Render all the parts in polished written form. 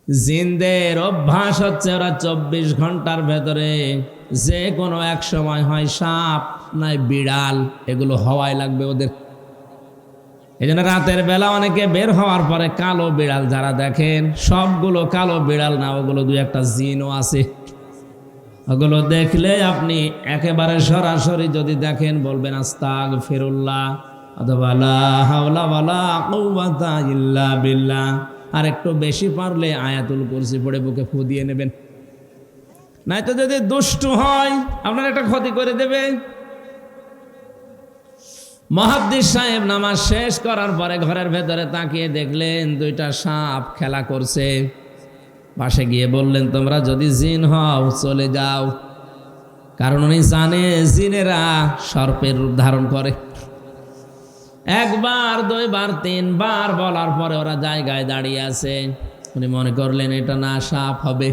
জিনদের অভ্যাস হচ্ছে ওরা 24 ঘন্টার ভেতরে যে কোনো এক সময় হয় সাপ নাই বিড়াল, এগুলো হওয়াই লাগবে ওদের। এই জন্য রাতের বেলা অনেকে বের হওয়ার পরে কালো বিড়াল যারা দেখেন, সবগুলো কালো বিড়াল না, ওগুলো দুই একটা জিনও আছে। ওগুলো দেখলে আপনি একেবারে সরাসরি যদি দেখেন বলবেন আস্তাগফিরুল্লাহ অথবা লা হাওলা ওয়ালা কুওয়াতা ইল্লা বিল্লাহ। আর একটু বেশি পারলে আয়াতুল কুরসি পড়ে বুকে ফু দিয়ে নেবেন, নয়তো যদি দুষ্টু হয় আপনার একটা ক্ষতি করে দেবে। মুহাদ্দিস সাহেব নামাজ শেষ করার পরে ঘরের ভেতরে তাকিয়ে দেখলেন দুইটা সাপ খেলা করছে। পাশে গিয়ে বললেন, তোমরা যদি জিন হও চলে যাও, কারণ উনি জানে জিনেরা সর্পের রূপ ধারণ করে। একবার দুইবার তিনবার বলার পরে ওরা জায়গায় দাঁড়িয়ে আছে। উনি মনে করলেন এটা না সাপ হবে,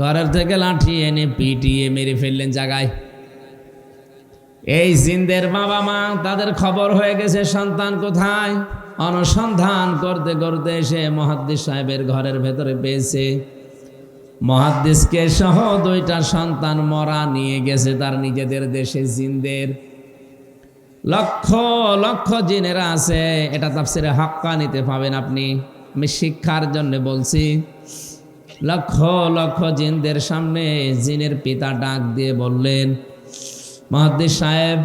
ঘরের থেকে লাঠি এনে পিটিয়ে মেরে ফেললেন জায়গায়। এই জিনদের বাবা মা তাদের খবর হয়ে গেছে সন্তান কোথায়, অনুসন্ধান করতে করতে এসে মুহাদ্দিস সাহেবের ঘরের ভেতরে পেয়েছে। মুহাদ্দিসকে সহ দুইটা সন্তান মরা নিয়ে গেছে তার নিজেদের দেশে। জিনদের লক্ষ লক্ষ জিনেরা আছে, এটা তাফসিরে হাক্কানিতে পাবেন আপনি। আমি শিক্ষার জন্য বলছি। লক্ষ লক্ষ জিনদের সামনে জিনের পিতা ডাক দিয়ে বললেন, মুহাদ্দিস সাহেব,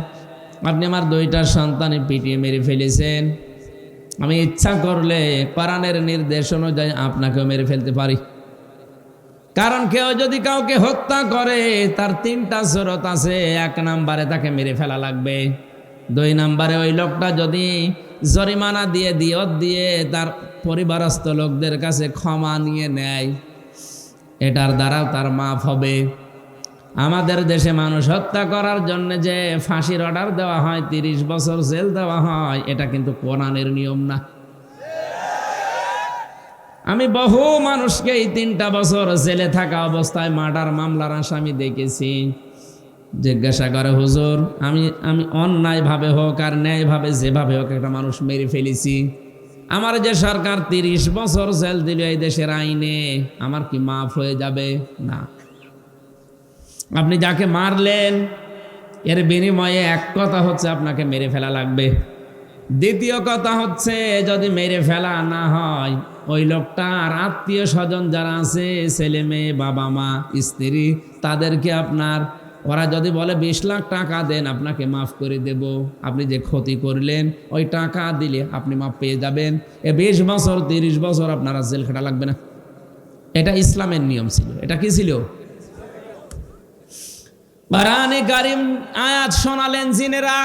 আপনি আমার দুইটা সন্তান পিটিয়ে মেরে ফেলেছেন। আমি ইচ্ছা করলে কোরআনের নির্দেশ অনুযায়ী আপনাকেও মেরে ফেলতে পারি। কারণ কেউ যদি কাউকে হত্যা করে তার তিনটা শরত আছে। 1 নম্বরে তাকে মেরে ফেলা লাগবে। 2 নম্বরে ওই লোকটা যদি জরিমানা দিয়ে দিয়ত দিয়ে তার পরিবারস্থ লোকদের কাছে ক্ষমা নিয়ে নেয়, এটার দ্বারাও তার মাফ হবে। আমাদের দেশে মানুষ হত্যা করার জন্য যে ফাঁসির অর্ডার দেওয়া হয়, 30 বছর জেল দেওয়া হয়, এটা কিন্তু কোরআনের নিয়ম না। আমি বহু মানুষকে এই 3টা বছর জেলে থাকা অবস্থায় মার্ডার মামলার আসামি দেখেছি। জিজ্ঞাসা করে, হুজুর, আমি অন্যায়ভাবে হোক আর ন্যায়ভাবে যেভাবে হোক একটা মানুষ মেরে ফেলেছি, আমার যে সরকার 30 বছর জেল দিল এই দেশের আইনে, আমার কি মাফ হয়ে যাবে? না। আপনি যাকে মারলেন এর বিনিময়ে এক কথা হচ্ছে আপনাকে মেরে ফেলা লাগবে। দ্বিতীয় কথা হচ্ছে যদি মেরে ফেলা না হয়, ওই লোকটার আত্মীয় স্বজন যারা আছে, ছেলে মেয়ে, বাবা মা, স্ত্রী, তাদেরকে আপনার, ওরা যদি বলে 20 লাখ টাকা দেন আপনাকে মাফ করে দেব, আপনি যে ক্ষতি করলেন ওই টাকা দিলে আপনি মাফ পেয়ে যাবেন। 20 বছর 30 বছর আপনারা জেল খাটা লাগবে না। এটা ইসলামের নিয়ম ছিল। এটা কি ছিল? কোরআনে কারীম আয়াত শোনালেন জিনেরা,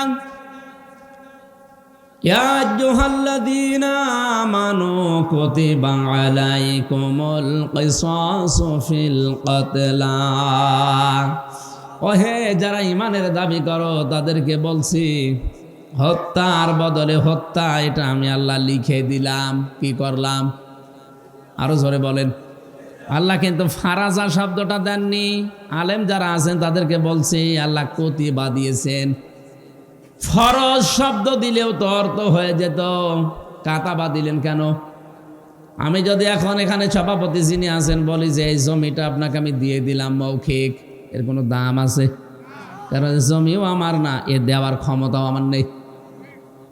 ইয়া আইয়ুহাল্লাযীনা আমানু কুতিবা আলাইকুমুল কিসাসু ফিল কতলা। ওহে যারা ঈমানের দাবি করো তাদেরকে বলছি, হত্যার বদলে হত্যা এটা আমি আল্লাহ লিখে দিলাম। কি করলাম? আরো জোরে বলেন। আল্লাহ কিন্তু ফারাজা শব্দটা দেননি। আলেম যারা আছেন তাদেরকে বলছি আল্লাহ কতিবা দিয়েছেন। ফরজ শব্দ দিলেও তো অর্থ হয়ে যেত, কাতাবা দিলেন কেন? আমি যদি এখন এখানে সভাপতি যিনি আছেন বলি যে এই জমিটা আপনাকে আমি দিয়ে দিলাম মৌখিক, এর কোনো দাম আছে? কারণ জমিও আমার না, এ দেওয়ার ক্ষমতাও আমার নেই।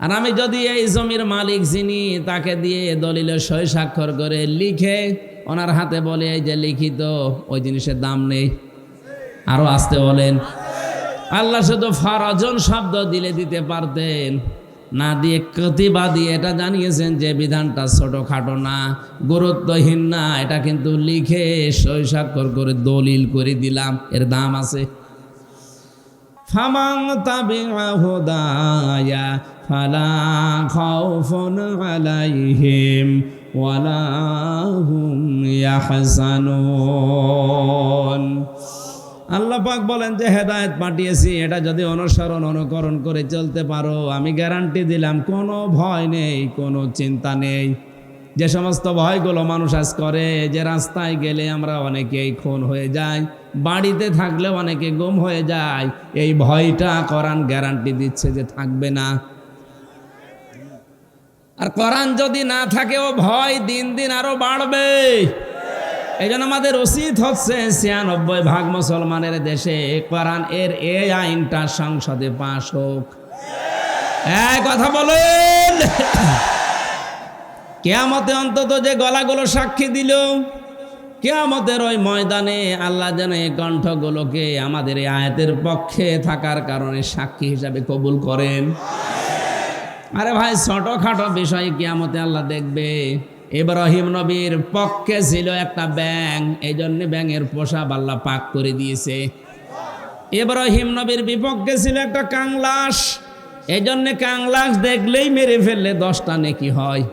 আর আমি যদি এই জমির মালিক যিনি, তাকে দিয়ে দলিলের সই স্বাক্ষর করে লিখে ওনার হাতে বলে এই যে লিখিত, ওই জিনিসের দাম নেই। আরো আসতে বলেন। আল্লাহ শুধু ফরজন শব্দ দিলে দিতে পারতেন, না দিয়ে কতিবা দিয়ে এটা জানিয়েছেন যে বিধানটা ছোটখাটো না, গুরুত্বহীন না, এটা কিন্তু লিখে সই স্বাক্ষর করে দলিল করে দিলাম, এর দাম আছে। ফামান তাবিআ হুদায়া ফালা খাউফুন আলাইহিম ওয়ালা হুম ইয়াহজানুন। আল্লাহ পাক বলেন যে হেদায়েত পাঠিয়েছি, এটা যদি অনুসরণ অনুকরণ করে চলতে পারো, আমি গ্যারান্টি দিলাম কোনো ভয় নেই, কোনো চিন্তা নেই। যে সমস্ত ভয়গুলো মানুষ আজ করে, যে রাস্তায় গেলে আমরা অনেকেই খুন হয়ে যাই, বাড়িতে থাকলে অনেকে গুম হয়ে যায়, এই ভয়টা কোরআন গ্যারান্টি দিচ্ছে যে থাকবে না। আর কোরআন যদি না থাকে ও ভয় দিন দিন আরো বাড়বে। এই জন্য আমাদের উচিত হচ্ছে ৯৬% মুসলমানের দেশে কোরআন এর এই আইনটা সংসদে পাশ হোক। এই কথা বলেন। কিয়ামতে অন্তত যে গলাগুলো সাক্ষী দিল, কিয়ামতের ওই ময়দানে আল্লাহ যেন এই কণ্ঠগুলোকে আমাদের এই আয়াতের পক্ষে থাকার কারণে সাক্ষী হিসাবে কবুল করেন। আরে ভাই, ছোটখাটো বিষয় কিয়ামতে আল্লাহ দেখবে। ইব্রাহিম নবীর পক্ষে ছিল একটা ব্যাঙ, এই জন্য ব্যাঙের পোশাক আল্লাহ পাক করে দিয়েছে। ইব্রাহিম নবীর বিপক্ষে ছিল একটা কাংলাস, এই জন্য কাংলাস দেখলেই মেরে ফেললে 10টা নেকি হয়।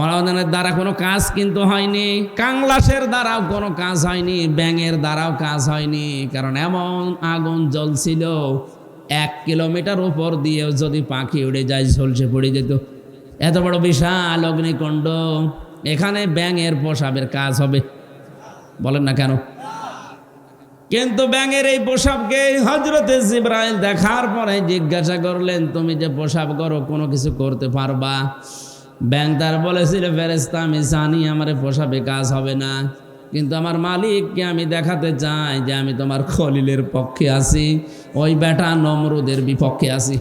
ওনাদের দ্বারা কোনো কাজ কিন্তু হয়নি, কাংলাসের দ্বারাও কোনো কাজ হয়নি, ব্যাঙের দ্বারাও কাজ হয়নি। কারণ এমন আগুন জ্বলছিল 1 কিলোমিটার উপর দিয়েও যদি পাখি উড়ে যায় ঝলসে পড়ে যেত। এত বড় বিশাল অগ্নিকুণ্ড, এখানে ব্যাঙের পোশাকের কাজ হবে? বলেন না কেন? কিন্তু ব্যাঙের এই পোশাককে হযরতে জিবরাইল দেখার পরে জিজ্ঞাসা করলেন, তুমি যে পোশাক করো কোনো কিছু করতে পারবা? ব্যাঙ তার বলেছিল, ফেরেশতা আমি জানি আমার পোশাকে কাজ হবে না, কিন্তু আমার মালিককে আমি দেখাতে চাই যে আমি তোমার খলিলের পক্ষে আছি, ওই বেটা নমরুদের বিপক্ষে আছি।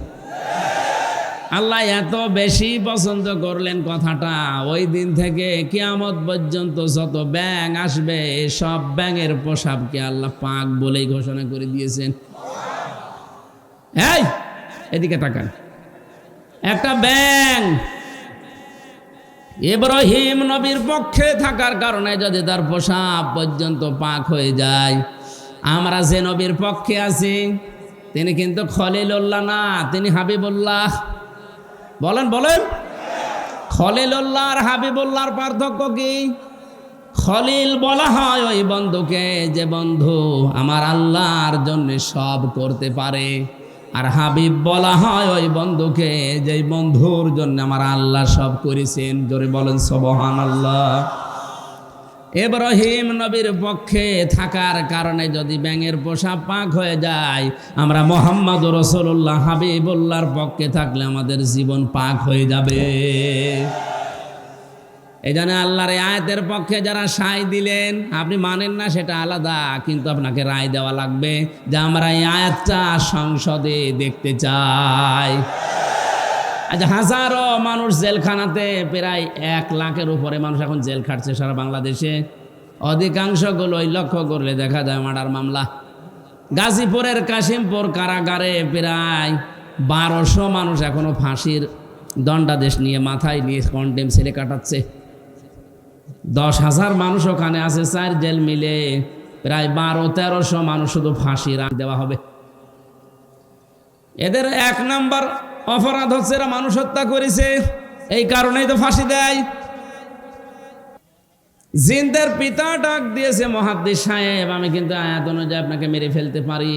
আল্লাহ এত বেশি পছন্দ করলেন কথাটা, ওই দিন থেকে কিয়ামত পর্যন্ত যত ব্যাঙ আসবে সব ব্যাঙের পোশাককে আল্লাহ পাক বলেই ঘোষণা করে দিয়েছেন। এই এদিকে তাকান, একটা ব্যাঙ ইব্রাহিম নবীর পক্ষে থাকার কারণে যদি তার পোশাক পর্যন্ত পাক হয়ে যায়, আমরা যে নবীর পক্ষে আছি তিনি কিন্তু খলিলুল্লাহ না, তিনি হাবিবুল্লাহ। বলেন বলেন, খলিলুল্লাহ আর হাবিবুল্লাহর পার্থক্য কি? খলিল বলা হয় ওই বন্ধুকে যে বন্ধু আমার আল্লাহর জন্য সব করতে পারে, আর হাবিব বলা হয় ওই বন্ধুকে যে বন্ধুর জন্য আমার আল্লাহ সব করেছেন। জোরে বলেন সুবহানাল্লাহ। ইব্রাহিম নবীর পক্ষে থাকার কারণে যদি ব্যাঙের পোশাক পাক হয়ে যায়, আমরা মুহাম্মদ রাসূলুল্লাহ হাবিবুল্লাহর পক্ষে থাকলে আমাদের জীবন পাক হয়ে যাবে। এই জন্য আল্লাহর আয়াতের পক্ষে যারা সায় দিলেন, আপনি মানেন না সেটা আলাদা, কিন্তু আপনাকে রায় দেওয়া লাগবে যে আমরা এই আয়াতটা সংসদে দেখতে চাই। আজ হাজারো মানুষ জেলখানাতে, প্রায় 1 লাখের উপরে মানুষ এখন জেল খাটছে সারা বাংলাদেশে। অধিকাংশগুলোই লক্ষ্য করলে দেখা যায় মার্ডার মামলা। গাজীপুরের কাশিমপুর কারাগারে প্রায় 1200 মানুষ এখনো ফাঁসির দণ্ডাদেশ নিয়ে মাথায় নিয়ে কন্ডেম ছেলে কাটাচ্ছে। 10,000 মানুষ ওখানে আছে, 4 জেল মিলে প্রায় 1200-1300 মানুষ শুধু ফাঁসি দেওয়া হবে। এদের 1 নাম্বার অপরাধ হচ্ছে এরা মানুষ হত্যা করেছে, এই কারণেই তো ফাঁসি দেয়। জিনদের পিতা ডাক দিয়েছে, মুহাদ্দিস সাহেব আমি কিন্তু আয়াত অনুযায়ী আপনাকে মেরে ফেলতে পারি,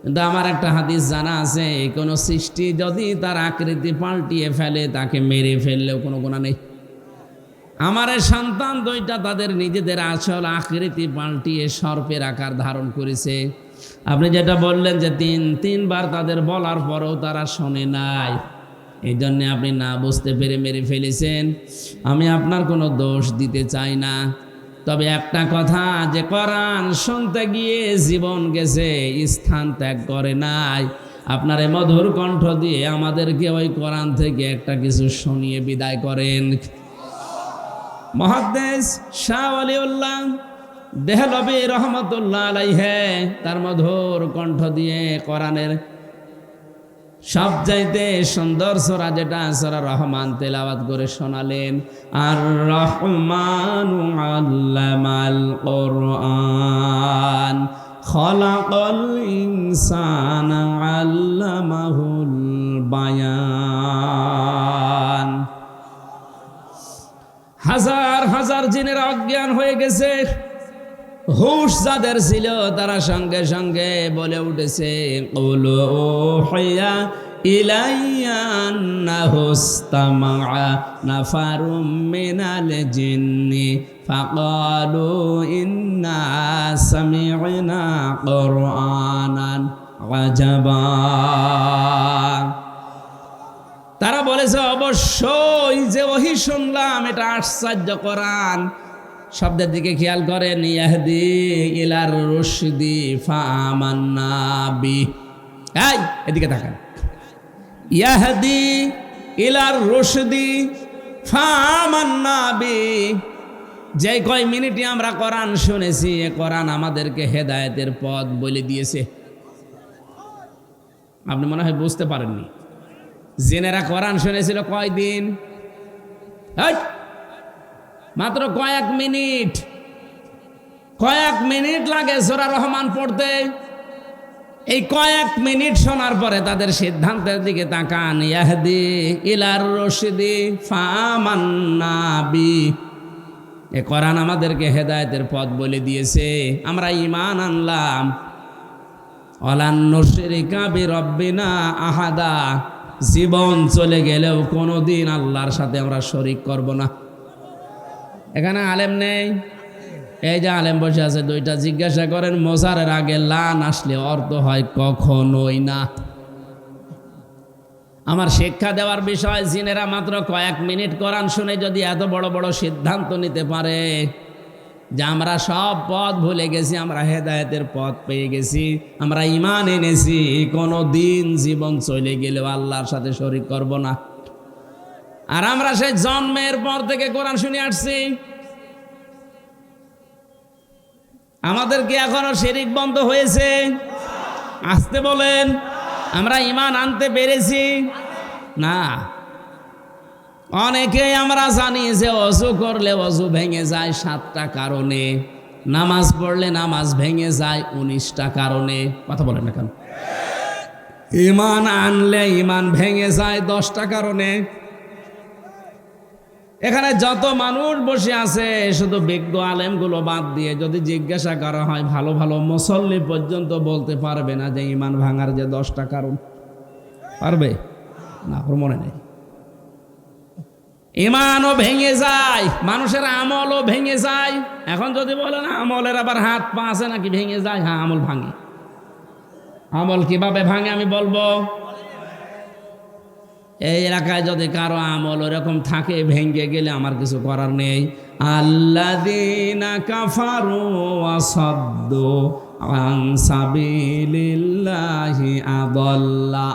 কিন্তু আমার একটা হাদিস জানা আছে, কোনো সৃষ্টি যদি তার আকৃতি পাল্টিয়ে ফেলে তাকে মেরে ফেললেও কোনো গুনাহ নেই। আমার সন্তান 2টা তাদের নিজেদের আসল আকৃতি পাল্টিয়ে সর্পের আকার ধারণ করেছে। আপনি যেটা বললেন যে 3বার তাদের বলার পরেও তারা শোনে নাই, এই জন্যে আপনি না বুঝতে পেরে মেরে ফেলেছেন। আমি আপনার কোনো দোষ দিতে চাই না, তবে একটা কথা, যে কোরআন শুনতে গিয়ে জীবন গেছে, স্থান ত্যাগ করে নাই, আপনার এই মধুর কণ্ঠ দিয়ে আমাদেরকে ওই কোরআন থেকে একটা কিছু শুনিয়ে বিদায় করেন। মুহাদ্দিস শাহ ওয়ালিউল্লাহ দেহলভী রহমতুল্লাহ আলাইহি তার মধুর কণ্ঠ দিয়ে কোরআনের সবচাইতে সুন্দর সূরা যেটা সূরা রহমান তেলাওয়াত করে শোনালেন। আর রহমানু আল্লামাল কোরআন খলাকাল ইনসানা আল্লামাহুল বায়ান। হাজার হাজার জিনের অজ্ঞান হয়ে গেছে, হুশ যাদের ছিল তারা সঙ্গে সঙ্গে বলে উঠেছে, কুলু উহিয়া ইলাইয়া আন্নাহু ইসতামা'a নাফারুম মিনাল জিন্নি ফাকালু ইন্না সামি'না কুরআনান আজাবা। তারা বলেছে অবশ্যই যে ওহী শুনলাম এটা আশ্চর্য কোরআন, শব্দের দিকে খেয়াল করেন, ইয়াহদি ইলার রুশদি ফাআমান্না বি। এই এদিকে তাকান, ইয়াহদি ইলার রুশদি ফাআমান্না বি। যে কয় মিনিটে আমরা কোরআন শুনেছি, এ কোরআন আমাদেরকে হেদায়েতের পথ বলে দিয়েছে। আপনি মনে হয় বুঝতে পারেননি। জেনেরা কোরআন শুনেছিল কয়দিন? মাত্র কয়েক মিনিট। কয়েক মিনিট লাগে সূরা রহমান পড়তে। এই কয়েক মিনিট শোনার পরে তাদের সিদ্ধান্তের দিকে তাকান, ইয়াহদি ইলার রশদি ফাআমান্না বি। এ কোরআন আমাদেরকে হেদায়েতের পথ বলে দিয়েছে, আমরা ঈমান আনলাম। ওয়ালান নুশরিকা বিরাব্বিনা আহাদা, জীবন চলে গেলেও কোনোদিন আল্লাহর সাথে আমরা শরীক করব না। এখানে আলেম নেই? এই যে আলেম বসে আছে দুইটা, জিজ্ঞাসা করেন মোজারের আগে লান আসলে অর্থ হয় কখনোই না। আমার শিক্ষা দেওয়ার বিষয়, জিনেরা মাত্র কয়েক মিনিট কোরআন শুনে যদি এত বড় বড় সিদ্ধান্ত নিতে পারে যে আমরা সব পথ ভুলে গেছি, আমরা হেদায়েতের পথ পেয়ে গেছি, আমরা ঈমান এনেছি, কোনো দিন জীবন চলে গেলেও আল্লাহর সাথে শরীক করব না। আর আমরা সেই জন্মের পর থেকে কোরআন শুনে আসছি। আমাদের কি এখনো শিরিক বন্ধ হয়েছে? আসতে বলেন। আমরা ঈমান আনতে পেরেছি না। অনেকেই আমরা জানি যে অজু করলে অজু ভেঙে যায় 7টা কারণে, নামাজ পড়লে নামাজ ভেঙে যায় 19টা কারণে। কথা বলেন না কেন? ঈমান আনলে ঈমান ভেঙে যায় 10টা কারণে। এখানে যত মানুষ বসে আছে শুধু বিজ্ঞ আলেমগুলো বাদ দিয়ে যদি জিজ্ঞাসা করা হয়, ভালো ভালো মুসল্লি পর্যন্ত বলতে পারবে না যে ঈমান ভাঙার যে 10টা কারণ। পারবে না? ওর মনে নেই। ঈমানও ভেঙে যায়, মানুষের আমলও ভেঙে যায়। এখন যদি বলেন আমলের আবার হাত পা আছে নাকি ভেঙে যায়? হ্যাঁ, আমল ভাঙে। আমল কিভাবে ভাঙে আমি বলবো। এই এলাকায় যদি কারো আমল ওরকম থাকে, ভেঙে গেলে আমার কিছু করার নেই। আল্লাযীনা কাফারু ওয়া সাদ্দু আন সাবিলিল্লাহি আযাল্লা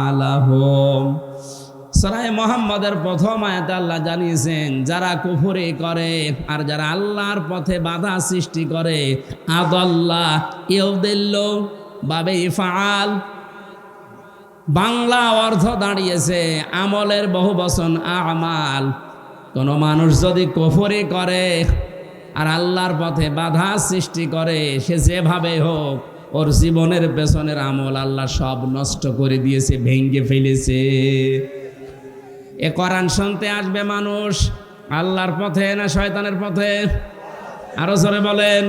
আমালাহুম। সূরা মুহাম্মাদের প্রথম আয়াতে আল্লাহ জানিয়েছেন, যারা কুফরি করে আর যারা আল্লাহর পথে বাধা সৃষ্টি করে, আযাল্লা ইউদিল্লু বাবে ইফআল, বাংলা অর্থ দাঁড়িয়েছে আমলের বহু বচন আমাল। কোন মানুষ যদি কুফরি করে আর আল্লাহর পথে বাধা সৃষ্টি করে, সে যেভাবে হোক ওর জীবনের পেছনের আমল আল্লাহ সব নষ্ট করে দিয়েছে, ভেঙে ফেলেছে। এ কোরআন শুনতে আসবে মানুষ আল্লাহর পথে না শয়তানের পথে? আরো জোরে বলেন।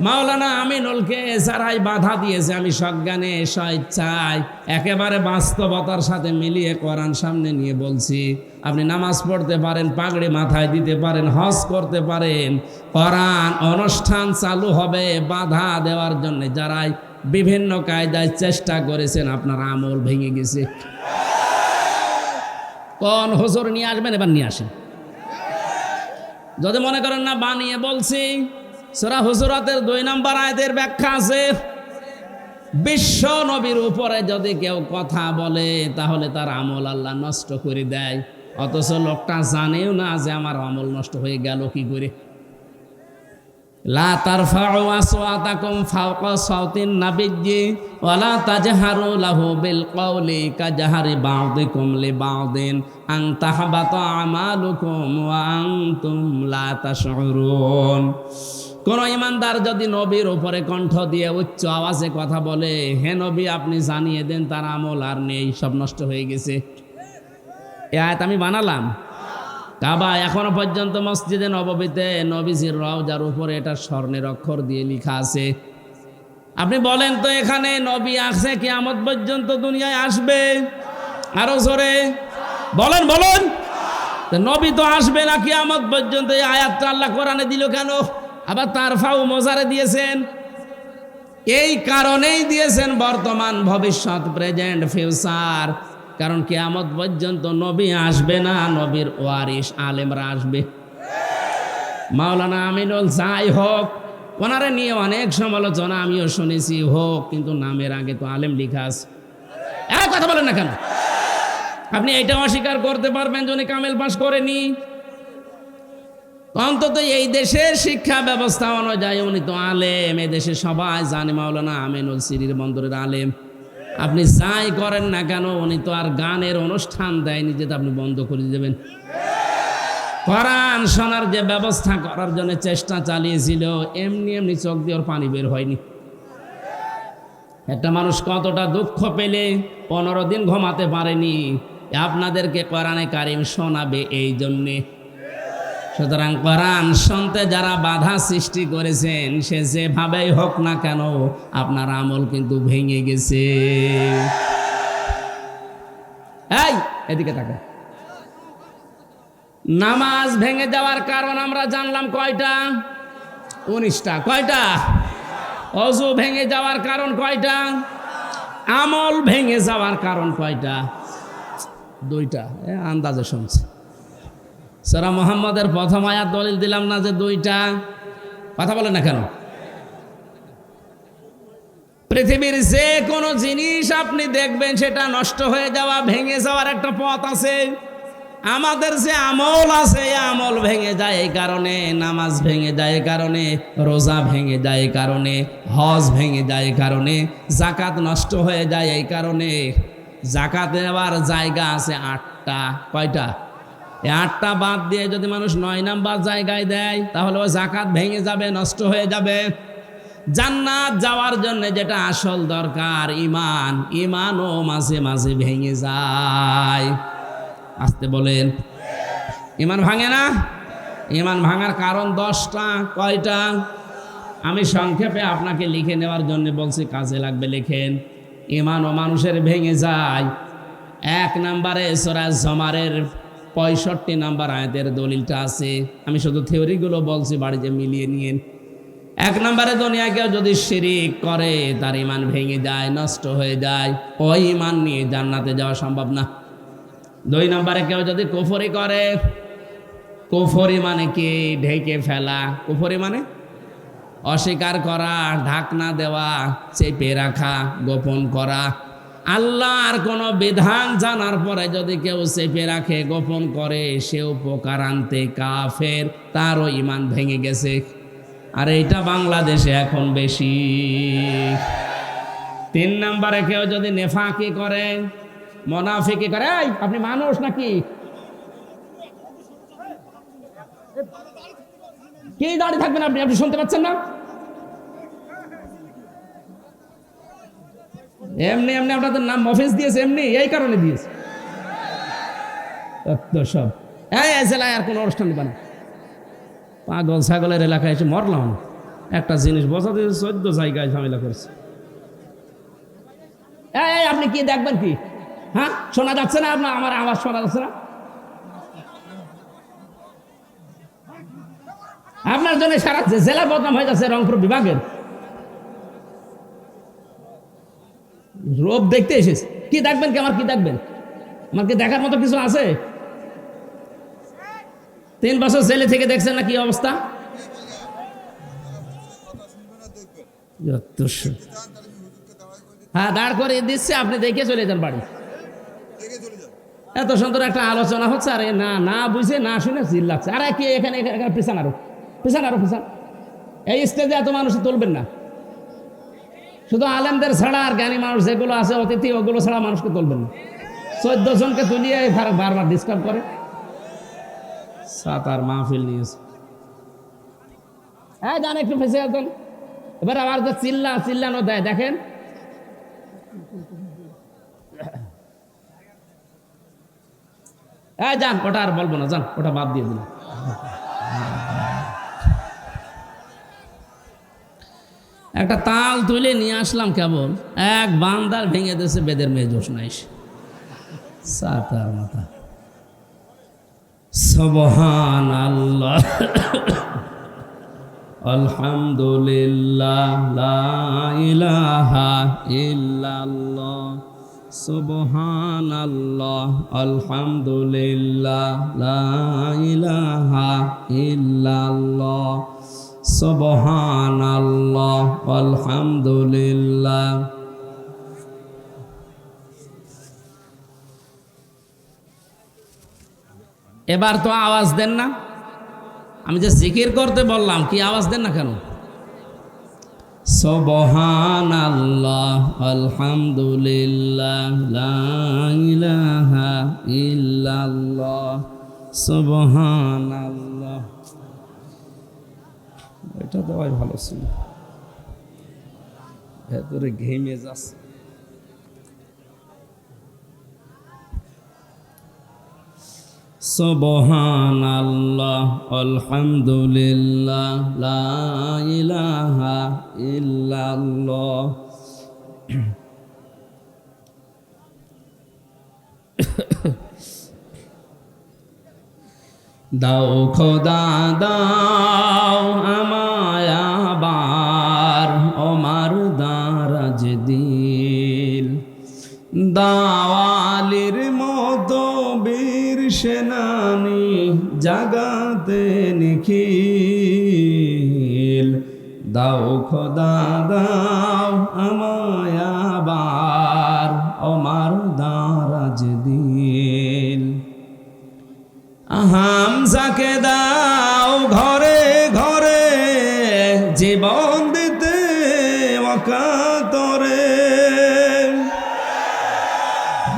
মাওলানা আমিনুলকে যারাই বাধা দিয়েছে, আমি সজ্ঞানে স্বেচ্ছায় একেবারে বাস্তবতার সাথে মিলিয়ে কোরআন সামনে নিয়ে বলছি, আপনি নামাজ পড়তে পারেন, পাগড়ি মাথায় দিতে পারেন, হজ করতে পারেন, কোরআন অনুষ্ঠান চালু হবে বাধা দেওয়ার জন্য যারাই বিভিন্ন কায়দায় চেষ্টা করেছেন, আপনার আমল ভেঙে গেছে। কোন হুজুর নিয়ে আসবেন? এবার নিয়ে আসেন। যদি মনে করেন না বানিয়ে বলছি, সূরা হুজুরাতের 2 নম্বর আয়াতের ব্যাখ্যা আছে। বিশ্ব নবীর উপরে যদি কেউ কথা বলে তাহলে তার আমল আল্লাহ নষ্ট করে দেয়, অথচ লোকটা জানেও না যে আমার আমল নষ্ট হয়ে গেল কি করে। লা তারফাউ আসওয়াতাকুম ফাওকা সাওতিন নাবিয়্যি ওয়া লা তাজহারু লাহু বিল কওলি কাজহারি বা'দিকুম লিবা'দিন আন তাহবাতা আমালুকুম ওয়া আনতুম লা তাশউরুন। কোন ইমানদার যদি নবীর উপরে কণ্ঠ দিয়ে উচ্চ আওয়াজে কথা বলে, হে নবী আপনি জানিয়ে দেন তার আমল আর নেই, সব নষ্ট হয়ে গেছে। এই আয়াত আমি বানালাম। কাবা এখনো পর্যন্ত মসজিদে নববীতে নবীজির রওজার উপরে এটা স্বর্ণের অক্ষর দিয়ে লেখা আছে। আপনি বলেন তো এখানে নবী আসে কিয়ামত পর্যন্ত দুনিয়ায় আসবে? আরো জোরে বলেন, বলেন। তো নবী তো আসবে না কিয়ামত পর্যন্ত, এই আয়াতটা আল্লাহ কোরআনে দিল কেন? আবার তারফাউ মোজারে দিয়েছেন, এই কারণেই দিয়েছেন বর্তমান, ভবিষ্যৎ, প্রেজেন্ট, ফিউচার। কারণ কিয়ামত পর্যন্ত নবী আসবে না, নবীর ওয়ারিস আলেমরা আসবে। মাওলানা আমিনুল যাই হোক, ওনারে নিয়ে অনেক সমালোচনা আমিও শুনেছি হোক, কিন্তু নামের আগে তো আলেম লিখা আছে। কথা বলেন না কেন? আপনি এটা অস্বীকার করতে পারবেন যে উনি কামেল পাস করেনি? অন্তত এই দেশের শিক্ষা ব্যবস্থা অনুযায়ী উনি তো আলেম, এই দেশে সবাই জানে মাওলানা আমিনুল সিরির বন্দরের আলেম। আপনি যাই করেন না কেন, উনি তো আর গানের অনুষ্ঠান দেয়নি যে আপনি বন্ধ করে দেবেন। কোরআন শোনার যে ব্যবস্থা করার জন্য চেষ্টা চালিয়েছিল, এমনি এমনি চোখ দিয়ে ওর পানি বের হয়নি। একটা মানুষ কতটা দুঃখ পেলে 15 দিন ঘুমাতে পারেনি, আপনাদেরকে কোরআনে কারিম শোনাবে এই জন্যে। সুতরাং কোরআন শুনতে যারা বাধা সৃষ্টি করেছেন, সে যেভাবেই হোক না কেন, আপনার আমল কিন্তু ভেঙে গেছে। এই এদিকে তাকা। নামাজ ভেঙে যাওয়ার কারণ আমরা জানলাম কয়টা? 19টা। কয়টা? ওযু ভেঙে যাওয়ার কারণ কয়টা? আমল ভেঙে যাওয়ার কারণ কয়টা? 2টা। আন্দাজে শুনছে। সূরা মুহাম্মদের প্রথম আয়াত দলিল দিলাম না যে 2টা? কথা বলে না কেন? পৃথিবীর যে কোনো জিনিস আপনি দেখবেন সেটা নষ্ট হয়ে যাওয়া, ভেঙে যাওয়ার একটা পথ আছে। আমাদের যে আমল আছে, আমল ভেঙে যায় এই কারণে, নামাজ ভেঙে যায় এই কারণে, রোজা ভেঙে যায় এই কারণে, হজ ভেঙে যায় এই কারণে, যাকাত নষ্ট হয়ে যায় এই কারণে। যাকাত নেওয়ার জায়গা আছে 8টা। কয়টা? এই 8টা বাদ দিয়ে যদি মানুষ 9 নাম্বার জায়গায় দেয়, তাহলে ওই যাকাত ভেঙে যাবে, নষ্ট হয়ে যাবে। জান্নাত যাওয়ার জন্য যেটা আসল দরকার, ঈমান, ঈমানও মাঝে মাঝে ভেঙে যায়। আসতে বলেন। ঈমান ভাঙে না? ঈমান ভাঙার কারণ 10টা। কয়টা? আমি সংক্ষেপে আপনাকে লিখে নেওয়ার জন্য বলছি, কাজে লাগবে লেখেন। ঈমানও মানুষের ভেঙে যায়। 1 নম্বরে সূরা জুমারের 65 নম্বর আয়াতের দলিলটা আছে। আমি শুধু থিওরিগুলো বলছি, বাড়িতে মিলিয়ে নিয়েন। 1 নম্বরে দুনিয়া কেউ যদি শিরিক করে, তার ঈমান ভেঙে যায়, নষ্ট হয়ে যায়। ওই ঈমান নিয়ে জান্নাতে যাওয়া সম্ভব না। 2 নম্বরে কেউ যদি কুফরি করে, কুফরি মানে কি? ঢেকে ফেলা। কুফরি মানে অস্বীকার করা, ঢাকনা দেওয়া, চেপে রাখা, গোপন করা। আল্লাহর কোনো বিধান জানার পরে যদি কেউ চেপে রাখে, গোপন করে, সে উপকার আনতে কাফের, তারও ঈমান ভেঙে গেছে। আর এইটা বাংলাদেশে এখন বেশি। 3 নম্বরে কেউ যদি নেফাকি করে, মুনাফিকি করে। এই আপনি মানুষ নাকি? কি দাঁড়িয়ে থাকবেন আপনি? আপনি শুনতে পাচ্ছেন না? এমনি এমনি আপনাদের নাম মফিজ দিয়েছে, এমনি এই কারণে দিয়েছে। সব এই জেলায় আর কোনো অনুষ্ঠান দিবা না। পাগল ছাগলের এলাকায় এসে মরলাম। একটা জিনিস বোঝাতে 14 জায়গায় ঝামেলা করছে। এই আপনি কি দেখবেন কি? হ্যাঁ, শোনা যাচ্ছে না? আপনার আমার আওয়াজ শোনা যাচ্ছে না? আপনার জন্য সারা জেলা বদনাম হয়ে যাচ্ছে, রংপুর বিভাগের। রূপ দেখতে এসেছে। কি দেখবেন কি? আমার কি দেখবেন? আমার কি দেখার মতো কিছু আছে? 3 বছর জেলে থেকে দেখছেন না কি অবস্থা? হ্যাঁ, দাঁড় করে দিচ্ছে, আপনি দেখে চলে যান বাড়ি। এত সুন্দর একটা আলোচনা হচ্ছে, আরে না না বুঝে না শুনে চিল্লাচ্ছে। আরে কি এখানে পিছান, আরো পিছান, আরো পিছান। এই স্টেজে এত মানুষ তুলবেন না। শুধু আলেমদের ছাড়া আর জ্ঞানী মানুষ যেগুলো আছে অতিথি, ওগুলো ছাড়া মানুষকে তুলবেন না। 14 জনকে তুলিয়ে বারবার ডিস্টার্ব করে। সাতার মাহফিল নিয়েছে। হ্যাঁ, জান একটু ফেসে আসবেন। এবার আমার যে চিল্লানো দেয় দেখেন। হ্যাঁ যান, ওটা আর বলবো না, যান ওটা বাদ দিয়ে দিন। একটা তাল তুলে নিয়ে আসলাম, কেবল এক বান্দার ভেঙে দিয়েছে বেদের মেয়ে জোশ নাই। সাতার মাথা। সুবহানাল্লাহ, আলহামদুলিল্লাহ, লা ইলাহা ইল্লাল্লাহ, সুবহানাল্লাহ আলহামদুলিল্লাহ লা ইলাহা ইল্লাল্লাহ সুবহানাল্লাহ আলহামদুলিল্লাহ। এবার তো আওয়াজ দেন না, আমি যে জিকির করতে বললাম কি আওয়াজ দেন না কেন? সুবহানাল্লাহ আলহামদুলিল্লাহ লা ইলাহা ইল্লাল্লাহ সুবহানাল্লাহ। এটা দেওয়াই ভালো ছিল, ভেতরে ঘেমে যাচ্ছে। সুবহানাল্লাহ আলহামদুলিল্লাহ লা ইলাহা ইল্লাল্লাহ। দাও খোদা দাও আমায় আবার ওমার দারাজ দিল, দাওয়ালির মতো বীর সেনানি জাগাতে নিখিল। দাও খোদা দাও আমায় আবার ওমার দারাজ দিল। হামজাকে দাও ঘরে ঘরে জীবন দিতে ওয়াকাতরে।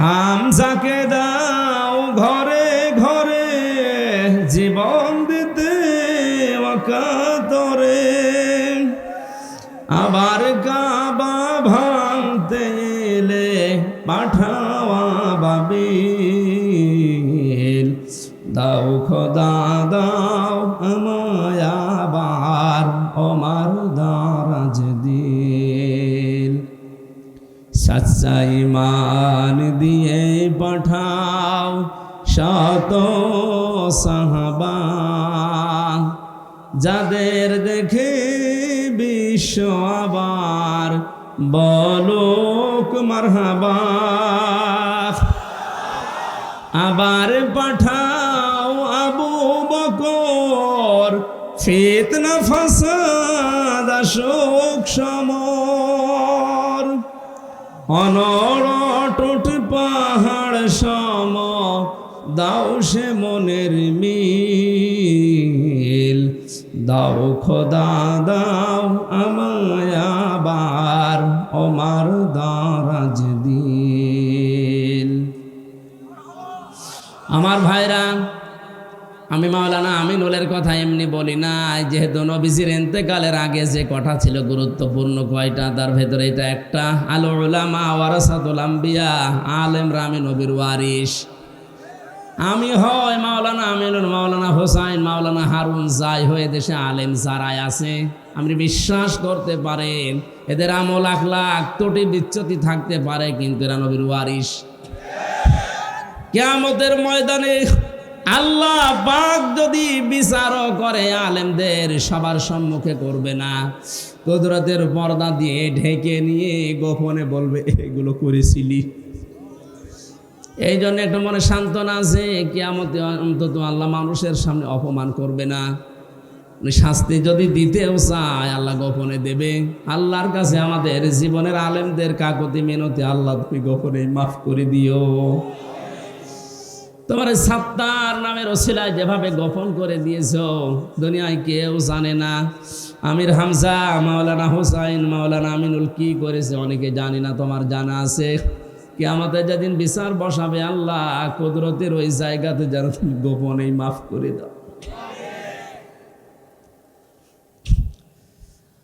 হামজাকে দাও ঘরে ঘরে জীবন দিতে ওয়াকাতরে। আবার কাবা ভাঙতে এলে পাঠাওয়া বাবিল। দাও খোদা দাও আমায় আবার ওমার দারাজ দিল। সচ্চা ঈমান দিয়ে পাঠাও শত সাহাবা, যাদের দেখে বিশ্ব আবার বলুক মারহাবা। আবার পাঠাও আবু বকর, ফিতনা ফাসাদ আসুক সমর। অনড় পাহাড় সম দাও সে মনের মিল। দাও খোদা দাও আমায় আবার ওমার দারাজ দিল। আমার ভাইরা, আমি মাওলানা আমিনুলের কথা এমনি বলি না, যেহেতু নবীজির ইন্তেকালের আগে যে কথা ছিল গুরুত্বপূর্ণ কয়টা, তার ভেতরে এটা একটা। আল উলামা ওয়ারাসাতুল আম্বিয়া, আলেমরা আমি নবীর ওয়ারিস। আমি হয় মাওলানা আমিনুল, মাওলানা হোসাইন, মাওলানা হারুন, যাই হয়ে দেশে আলেম যারাই আছে আপনি বিশ্বাস করতে পারেন এদের আমল আখলাক ত্রুটি বিচ্যুতি থাকতে পারে, কিন্তু এরা নবীর ওয়ারিস। কিয়ামতের ময়দানে আল্লাহ পাক যদি বিচারও করে আলেমদের সবার সম্মুখে করবে না, কুদরতের পর্দা দিয়ে ঢেকে নিয়ে গোপনে বলবে এগুলো করেছিলি। এই জন্য একটু মনে সান্ত্বনা আছে, কিয়ামতে অন্তত আল্লাহ মানুষের সামনে অপমান করবে না। শাস্তি যদি দিতেও চায় আল্লাহ গোপনে দেবে। আল্লাহর কাছে আমাদের জীবনের আলেমদের কাকুতি মিনতি, আল্লাহ তুমি গোপনে মাফ করে দিও। তোমার সাত্তার নামের ওসিলায় যেভাবে গোপন করে দিয়েছো দুনিয়ায় কেউ জানে না। আমির হামজা, মাওলানা হোসাইন, মাওলানা আমিনুল কি করেছে অনেকে জানি না, তোমার জানা আছে। কিয়ামতে যেদিন বিচার বসাবে আল্লাহ কুদরতের ওই জায়গাতে যেন তুমি গোপনেই মাফ করে দাও।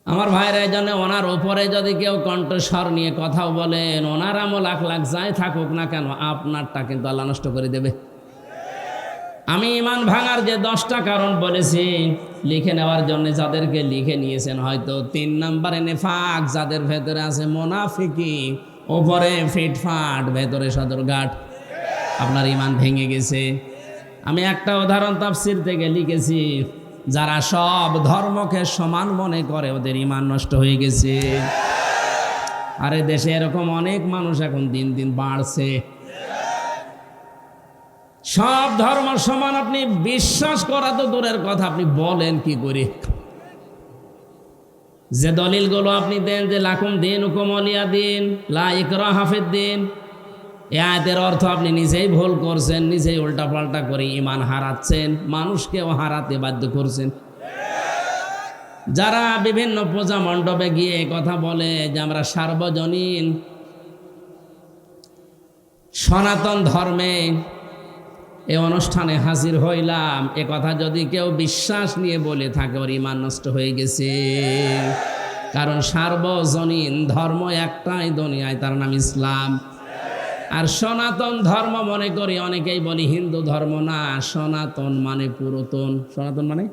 আমার ভাইরা, এই জন্য ওনার ওপরে যদি কেউ কণ্ঠস্বর নিয়ে কথাও বলেন, ওনার আমল আখলাক যাই থাকুক না কেন, আপনারটা কিন্তু আল্লাহ নষ্ট করে দেবে। আমি ইমান ভাঙার যে 10টা কারণ বলেছি লিখে নেওয়ার জন্য, যাদেরকে লিখে নিয়েছেন হয়তো 3 নম্বরে নেফাক, যাদের ভেতরে আছে মুনাফিকি, ওপরে ফিটফাট ভেতরে সদরঘাট, আপনার ইমান ভেঙে গেছে। আমি একটা উদাহরণ তাফসীর থেকে লিখেছি, যারা সব ধর্মকে সমান মনে করে ওদের ইমান নষ্ট হয়ে গেছে। আরে দেশে এরকম অনেক মানুষ এখন দিন দিন বাড়ছে। সব ধর্ম সমান আপনি বিশ্বাস করা তো দূরের কথা, আপনি বলেন কি করে? যে দলিলগুলো আপনি দেন যে লাকুম দীনুকুম ওয়ালিয়া দিন, লা ইকরাহা ফিদ্দিন, এই আয়াতের অর্থ আপনি নিজেই ভুল করছেন, নিজেই উল্টাপাল্টা করে ঈমান হারাচ্ছেন, মানুষকেও হারাতে বাধ্য করছেন। যারা বিভিন্ন পূজা মণ্ডপে গিয়ে কথা বলে যে আমরা সার্বজনীন সনাতন ধর্মে এই অনুষ্ঠানে হাজির হইলাম, এ কথা যদি কেউ বিশ্বাস নিয়ে বলে থাকে ওর ঈমান নষ্ট হয়ে গেছে। কারণ সার্বজনীন ধর্ম একটাই দুনিয়ায়, তার নাম ইসলাম। আর সনাতন ধর্ম মনে করি অনেকেই বলি হিন্দু ধর্ম না, সনাতন মানে পুরাতন। সনাতন মানে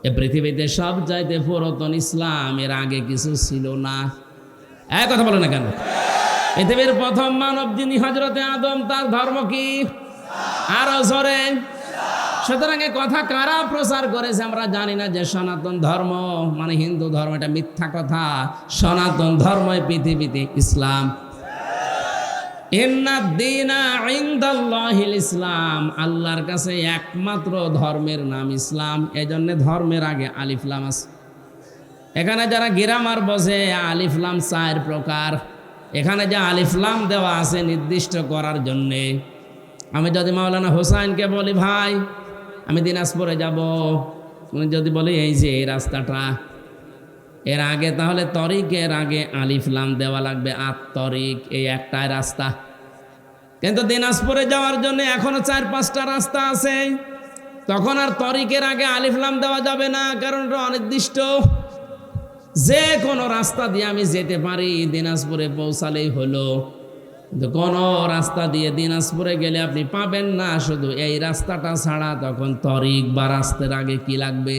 এ পৃথিবীতে সব চাইতে পুরাতন ইসলাম, এর আগে কিছু ছিল না। এক কথা বলে না কেন? পৃথিবীর প্রথম মানব যিনি হযরতে আদম, তার ধর্ম কি? আরো জোরে। সুতরাং এ কথা কারা প্রচার করেছে আমরা জানি না যে সনাতন ধর্ম মানে হিন্দু ধর্ম, এটা মিথ্যা কথা। সনাতন ধর্মই পৃথিবীতে ইসলাম। ইন্নাদ-দীনা ইনদাল্লাহিল ইসলাম, আল্লাহর কাছে একমাত্র ধর্মের নাম ইসলাম। এজন্য ধর্মের আগে আলিফ লাম আছে। এখানে যারা গ্রামার বোঝে, আলিফ লাম 4 প্রকার। এখানে যে আলিফ লাম দেওয়া আছে নির্দিষ্ট করার জন্যে। আমি যদি মাওলানা হোসাইনকে বলি ভাই আমি দিনাজপুরে যাব, উনি যদি বলে এই যে এই রাস্তাটা, এর আগে তাহলে তরিকের আগে আলিফ লাম দেওয়া লাগবে। তরিক এই একটাই রাস্তা, কিন্তু দিনাজপুরে যাওয়ার জন্য এখনো 4-5টা রাস্তা আছে। তখন আর তরিকের আগে আলিফ লাম দেওয়া যাবে না, কারণ এটা অনির্দিষ্ট। যে কোনো রাস্তা দিয়ে আমি যেতে পারি, দিনাজপুরে পৌঁছালেই হলো। কিন্তু কোনো রাস্তা দিয়ে দিনাজপুরে গেলে আপনি পাবেন না শুধু এই রাস্তাটা ছাড়া। তখন তরিক বা রাস্তার আগে কি লাগবে?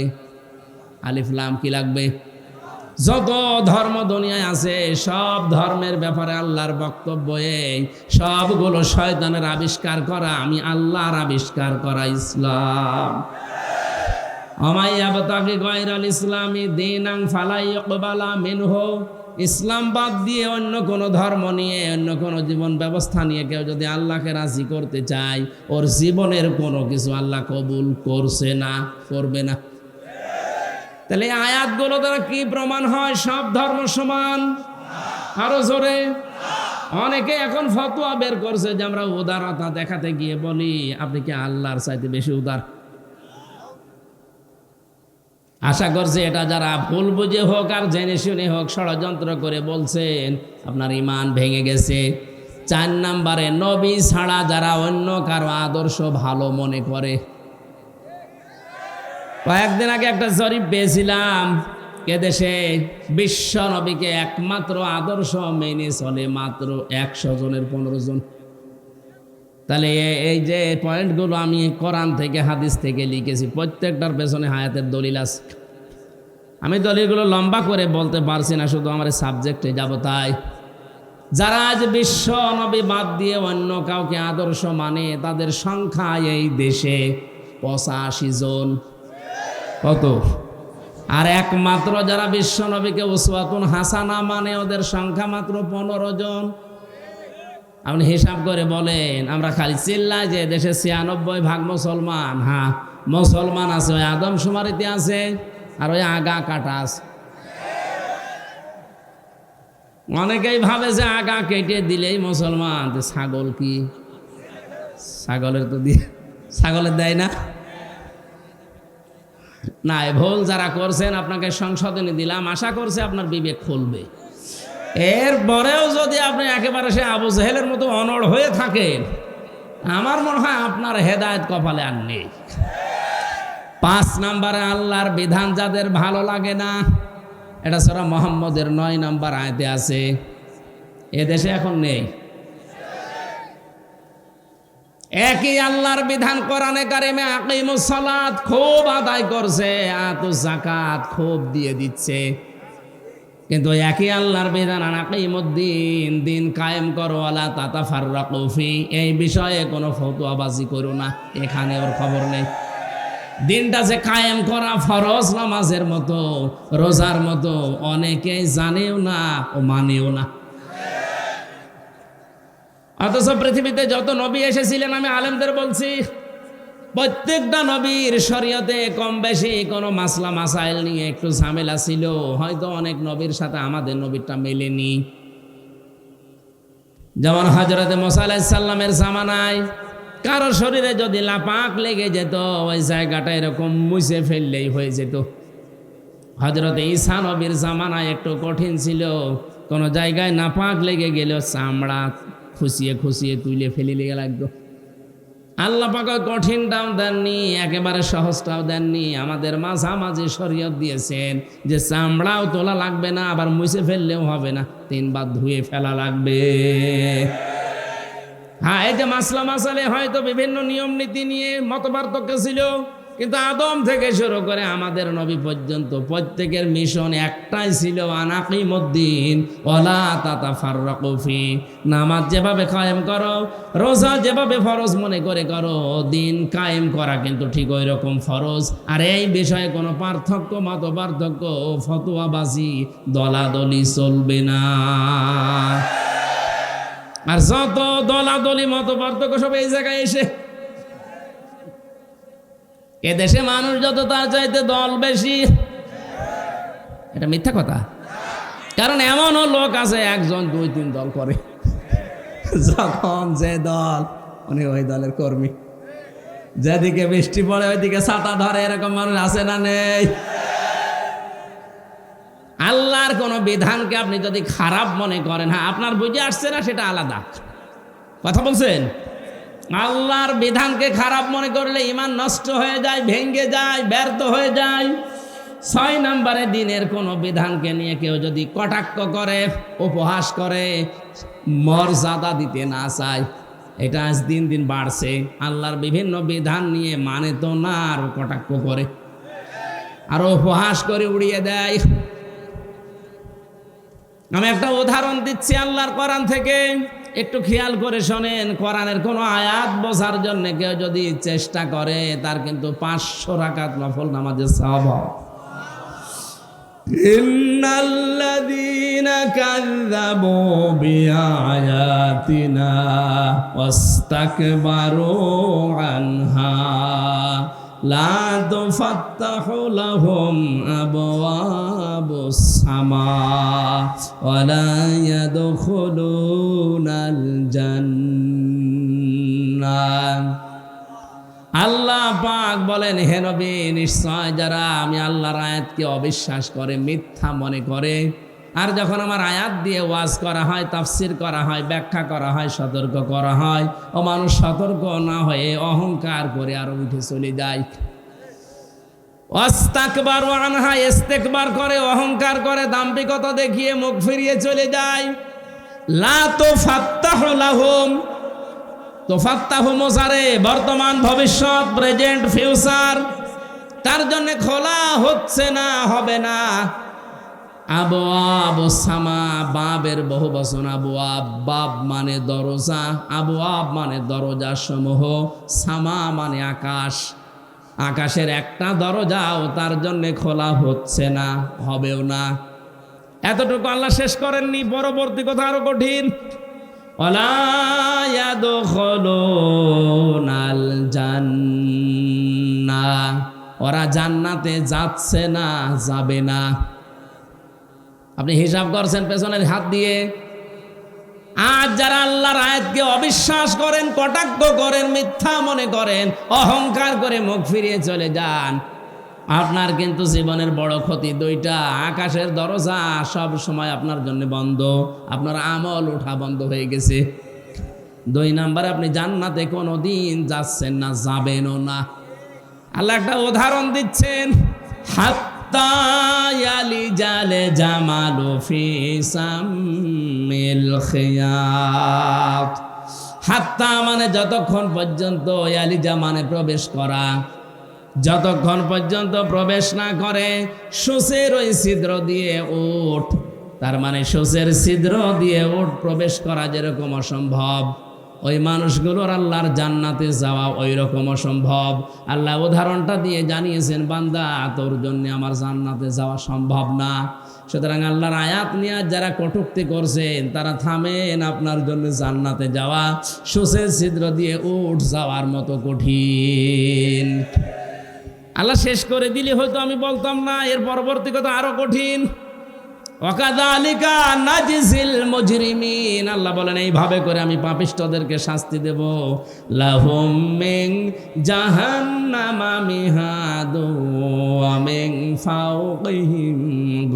আলিফ লাম। কি লাগবে? যত ধর্ম দুনিয়ায় আছে সব ধর্মের ব্যাপারে আল্লাহর বক্তব্য এই, সবগুলো শয়তানের আবিষ্কার করা, আমি আল্লাহর আবিষ্কার করা ইসলাম। আমাইয়াবতাগি গায়রাল ইসলামি দীনান ফালা ইকবালা মিনহু, ইসলাম বাদ দিয়ে অন্য কোন ধর্ম নিয়ে, অন্য কোন জীবন ব্যবস্থা নিয়ে কেউ যদি আল্লাহকে রাজি করতে চায়, ওর জীবনের কোনো কিছু আল্লাহ কবুল করছে না, করবে না। তাহলে এই আয়াতগুলো দ্বারা কি প্রমাণ হয়? সব ধর্ম সমান। আরো জোরে। অনেকে এখন ফতোয়া বের করছে যে আমরা উদারতা দেখাতে গিয়ে বলি আপনি কি আল্লাহর চাইতে বেশি উদার? আশা করছি এটা যারা ভুল বুঝে হোক আর জেনে শুনে হোক ষড়যন্ত্র করে বলছেন, আপনার ঈমান ভেঙে গেছে। 4 নম্বরে, নবী ছাড়া যারা অন্য কারো আদর্শ ভালো মনে করে। কয়েকদিন আগে একটা জরিপ পেয়েছিলাম, এদেশে বিশ্ব নবীকে একমাত্র আদর্শ মেনে চলে মাত্র 100 জনের 15 জন। তাহলে এই যে পয়েন্টগুলো আমি কোরআন থেকে হাদিস থেকে লিখেছি, প্রত্যেকটার পেছনে হায়াতের দলিল আছে। আমি দলিলগুলো লম্বা করে বলতে পারছি না, শুধু আমার সাবজেক্টে যাব। তাই যারা আজ বিশ্ব নবী বাদ দিয়ে অন্য কাউকে আদর্শ মানে, তাদের সংখ্যা এই দেশে 85 জন। কত? আর একমাত্র যারা বিশ্ব নবীকে উসওয়াতুন হাসানা মানে, ওদের সংখ্যা মাত্র 15 জন। আপনি হিসাব করে বলেন, আমরা খালি চিল্লাই যে দেশে 96% মুসলমান। হ্যাঁ, মুসলমান আছে, ওই আদমশুমারিতে আছে, আর ওই আগা কাটা আছে। অনেকেই ভাবে যে আগা কেটে দিলেই মুসলমান। ছাগল কি? ছাগলের তো দিয়ে, ছাগলের দেয় না। না, ভুল যারা করছেন আপনাকে সংশোধনী দিলাম, আশা করছে আপনার বিবেক খুলবে। এরপরেও যদি আপনি একেবারে সে আবু জেহেলের মতো অনড় হয়ে থাকেন, আমার মনে হয় আপনার হেদায়েত কপালে আর নেই। 5 নম্বরে, আল্লাহর বিধান যাদের ভালো লাগে না, এটা সূরা মুহাম্মদের 9 নম্বর আয়াতে আছে। এদেশে এখন নেই। একই আল্লাহর বিধান কোরআনে কারিমে আকিমুস সালাত খুব আদায় করছে, আতুজ যাকাত খুব দিয়ে দিচ্ছে, কিন্তু একই আল্লাহর বিধান আকিমুদ্দিন, দিন কায়েম করো, ওয়ালা তাতাফাররাকু ফি, এই বিষয়ে কোনো ফতোয়াবাজি করো না, এখানে ওর খবর নেই। দিনটা যে কায়েম করা ফরজ নামাজের মতো, রোজার মতো অনেকেই জানেও না ও মানেও না। অথচ পৃথিবীতে যত নবী এসেছিলেন, আমি আলেমদের বলছি, প্রত্যেকটা নবীর শরীয়তে কম বেশি কোনো মাসলা মাসাইল নিয়ে একটু ঝামেলা ছিল। হয়তো অনেক নবীর সাথে আমাদের নবীরটা মেলেনি। যেমন হযরতে মুসা আলাইহিস সালামের জামানায় কারো শরীরে যদি লাপাক লেগে যেত, ওই জায়গাটা এরকম মুছে ফেললেই হয়ে যেত। হযরতে ঈসা নবীর জামানায় একটু কঠিন ছিল, কোনো জায়গায় নাপাক লেগে গেল চামড়া খুশিয়ে খুশিয়ে তুলে ফেলে লেগে লাগতো। আল্লাহ পাক কঠিনটাও দেননি, একেবারে সহজটাও দেননি, আমাদের মাঝামাঝি শরীয়ত দিয়েছেন যে চামড়াও তোলা লাগবে না, আবার মুছে ফেললেও হবে না, 3 বার ধুয়ে ফেলা লাগবে। হ্যাঁ, এই যে মাসলা মাসালে হয়তো বিভিন্ন নিয়ম নীতি নিয়ে মতপার্থক্য ছিল, কিন্তু আদম থেকে শুরু করে আমাদের নবী পর্যন্ত প্রত্যেকের মিশন একটাই ছিল, আনাকিমুদ্দিন ওয়ালা তাতাফাররাকু ফি। নামাজ যেভাবে কায়েম করো, রোজা যেভাবে ফরজ মনে করে করো, দিন কায়েম করা কিন্তু ঠিক ওই রকম ফরজ। আর এই বিষয়ে কোনো পার্থক্য, মত পার্থক্য, ফতোয়াবাজি, দলাদলি চলবে না। আর যত দলাদলি মত পার্থক্য সব এই জায়গায় এসে, এদেশে মানুষ যত তার চাইতে দল বেশি। এটা মিথ্যা কথা। কারণ এমনও লোক আছে 1 জন 2 3 দল করে, যখন যে দল উনি ওই দলের কর্মী, যেদিকে বৃষ্টি পড়ে ওইদিকে ছাতা ধরে, এরকম মানুষ আছে না নেই? আল্লাহর কোন বিধানকে আপনি যদি খারাপ মনে করেন, হ্যাঁ আপনার বুঝে আসছে না সেটা আলাদা কথা বলছেন। আল্লাহর বিধানকে খারাপ মনে করলে ঈমান নষ্ট হয়ে যায়, ভেঙে যায়, ব্যর্থ হয়ে যায়। 6 নম্বরে দিনের কোনো বিধানকে নিয়ে কেউ যদি কটাক্ষ করে, উপহাস করে, মর্যাদা দিতে না চায়, এটা আজ দিন দিন বাড়ছে। আল্লাহর বিভিন্ন বিধান নিয়ে মানে তো না, আর কটাক্ষ করে আর উপহাস করে উড়িয়ে দেয়। আমি একটা উদাহরণ দিচ্ছি আল্লাহর কোরআন থেকে, একটু খেয়াল করে শোনেন। কোরআনের কোনো আয়াত বোঝার জন্য কেউ যদি চেষ্টা করে, তার কিন্তু 500 রাকাত নফল নামাজের সওয়াব হয়। ইন্নাল্লাযীনা কাযযাবু বিআয়াতিনা ওয়াস্তাকবারু আনহা লা তুফাত্তাহু লাহুম আবওয়াবুস সামা ওয়া লা ইয়াদখুলুনাল জান্নাহ। আল্লাহ পাক বলেন, হে নবী, নিশ্চয় যারা আমি আল্লাহর আয়াতকে অবিশ্বাস করে, মিথ্যা মনে করে, আর যখন আমার আয়াত দিয়ে ওয়াজ করা হয়, তাফসির করা হয়, ব্যাখ্যা করা হয়, সতর্ক করা হয়, ও মানুষ সতর্ক না হয়ে অহংকার করে আরো উঠে চলে যায়। ওয়াস্তাকবারু আনহা, ইস্তেকবার করে, অহংকার করে, দাম্ভিকতা দেখিয়ে মুখ ফিরিয়ে চলে যায়। লা তুফাত্তাহু লাহুম, তুফাত্তাহু মুজারে, বর্তমান, ভবিষ্যৎ, প্রেজেন্ট, ফিউচার, তার জন্য খোলা হচ্ছে না, হবে না। আবওয়াবুস সামা, বাবের বহু বচন আবওয়াব, বাব মানে দরজা, আবওয়াব মানে দরজা সমূহ, সামা মানে আকাশ। আকাশের একটা দরজাও তার জন্য খোলা হচ্ছে না, হবেও না। এতটুকু আল্লাহ শেষ করেননি, পরবর্তী কথা আরো কঠিন। ওয়ালা ইয়াদখুলুনাল জান্নাহ, ওরা জান্নাতে যাচ্ছে না, যাবে না। আপনি হিসাব করছেন পেছনের হাত দিয়ে। আজ যারা আল্লাহর আয়াতকে অবিশ্বাস করেন, কটাক্ষ করেন, মিথ্যা মনে করেন, অহংকার করে মুখ ফিরিয়ে চলে যান, আপনার কিন্তু জীবনের বড় ক্ষতি 2টা। আকাশের দরজা সব সময় আপনার জন্য বন্ধ, আপনার আমল ওঠা বন্ধ হয়ে গেছে। 2 নম্বরে আপনি জান্নাতে কোনোদিন যাচ্ছেন না, যাবেনও না। আল্লাহ একটা উদাহরণ দিচ্ছেন, হাত্তা ইয়ালিজাল জামালু ফি সামিল খিয়াত। হাত্তা মানে যতক্ষণ পর্যন্ত, ইয়ালিজা মানে প্রবেশ করা, যতক্ষণ পর্যন্ত প্রবেশ না করে সূচের ওই ছিদ্র দিয়ে উট, তার মানে সূচের ছিদ্র দিয়ে উট প্রবেশ করা যেরকম অসম্ভব, ওই মানুষগুলোর আল্লাহর জান্নাতে যাওয়া ওই রকম অসম্ভব। আল্লাহ উদাহরণটা দিয়ে জানিয়েছেন, বান্দা তোর জন্য আমার জান্নাতে যাওয়া সম্ভব না। সুতরাং আল্লাহর আয়াত নিয়ে যারা কটূক্তি করছেন তারা থামেন, আপনার জন্য জান্নাতে যাওয়া সূচের ছিদ্র দিয়ে উঠ যাওয়ার মতো কঠিন। আল্লাহ শেষ করে দিলে হয়তো আমি বলতাম না, এর পরবর্তী কথা আরো কঠিন। ওয়াকাযালিকা নাজিজিল মুজরিমিন, আল্লাহ বলেন এইভাবে করে আমি পাপিষ্ঠদেরকে শাস্তি দেব। লাহুম মিন জাহান্নামা মিহাদু ওয়া মিন ফাওকিহিম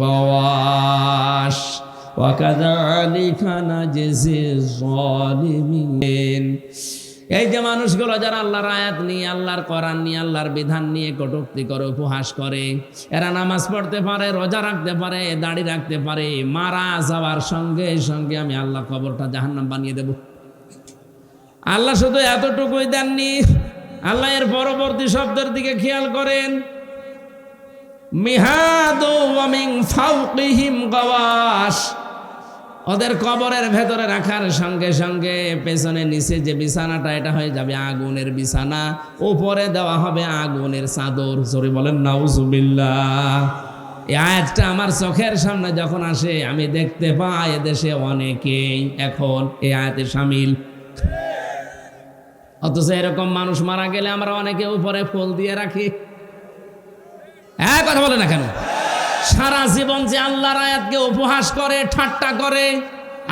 গাওয়াশ ওয়াকাযালিকা নাজিজিজ যালিমিন। এই যে মানুষগুলো যারা আল্লাহর আয়াত নিয়ে, আল্লাহর কোরআন নিয়ে, আল্লাহর বিধান নিয়ে কটূক্তি করে, উপহাস করে, এরা নামাজ পড়তে পারে, রোজা রাখতে পারে, দাড়ি রাখতে পারে, মারা যাওয়ার সঙ্গে সঙ্গে আমি আল্লাহ কবরটা জাহান্নাম বানিয়ে দেব। আল্লাহ শুধু এতটুকুই দেননি, আল্লাহ এর পরবর্তী শব্দের দিকে খেয়াল করেন, মিহাদু ওয়া মিন ফাওকিহিম গাওয়াশ, ওদের কবরের ভেতরে রাখার সঙ্গে সঙ্গে পেছনে নিচে যে বিছানাটা এটা হয়ে যাবে আগুনের বিছানা, উপরে দেওয়া হবে আগুনের চাদর। জোরে বলেন নাউজুবিল্লাহ। এই আয়াতটা আমার চোখের সামনে যখন আসে আমি দেখতে পাই এদেশে অনেকেই এখন এই আয়াতে শামিল। অথচ এরকম মানুষ মারা গেলে আমরা অনেকে উপরে ফুল দিয়ে রাখি। কথা বলে না কেন? সারা জীবন যে আল্লাহর আয়াতকে উপহাস করে, ঠাট্টা করে,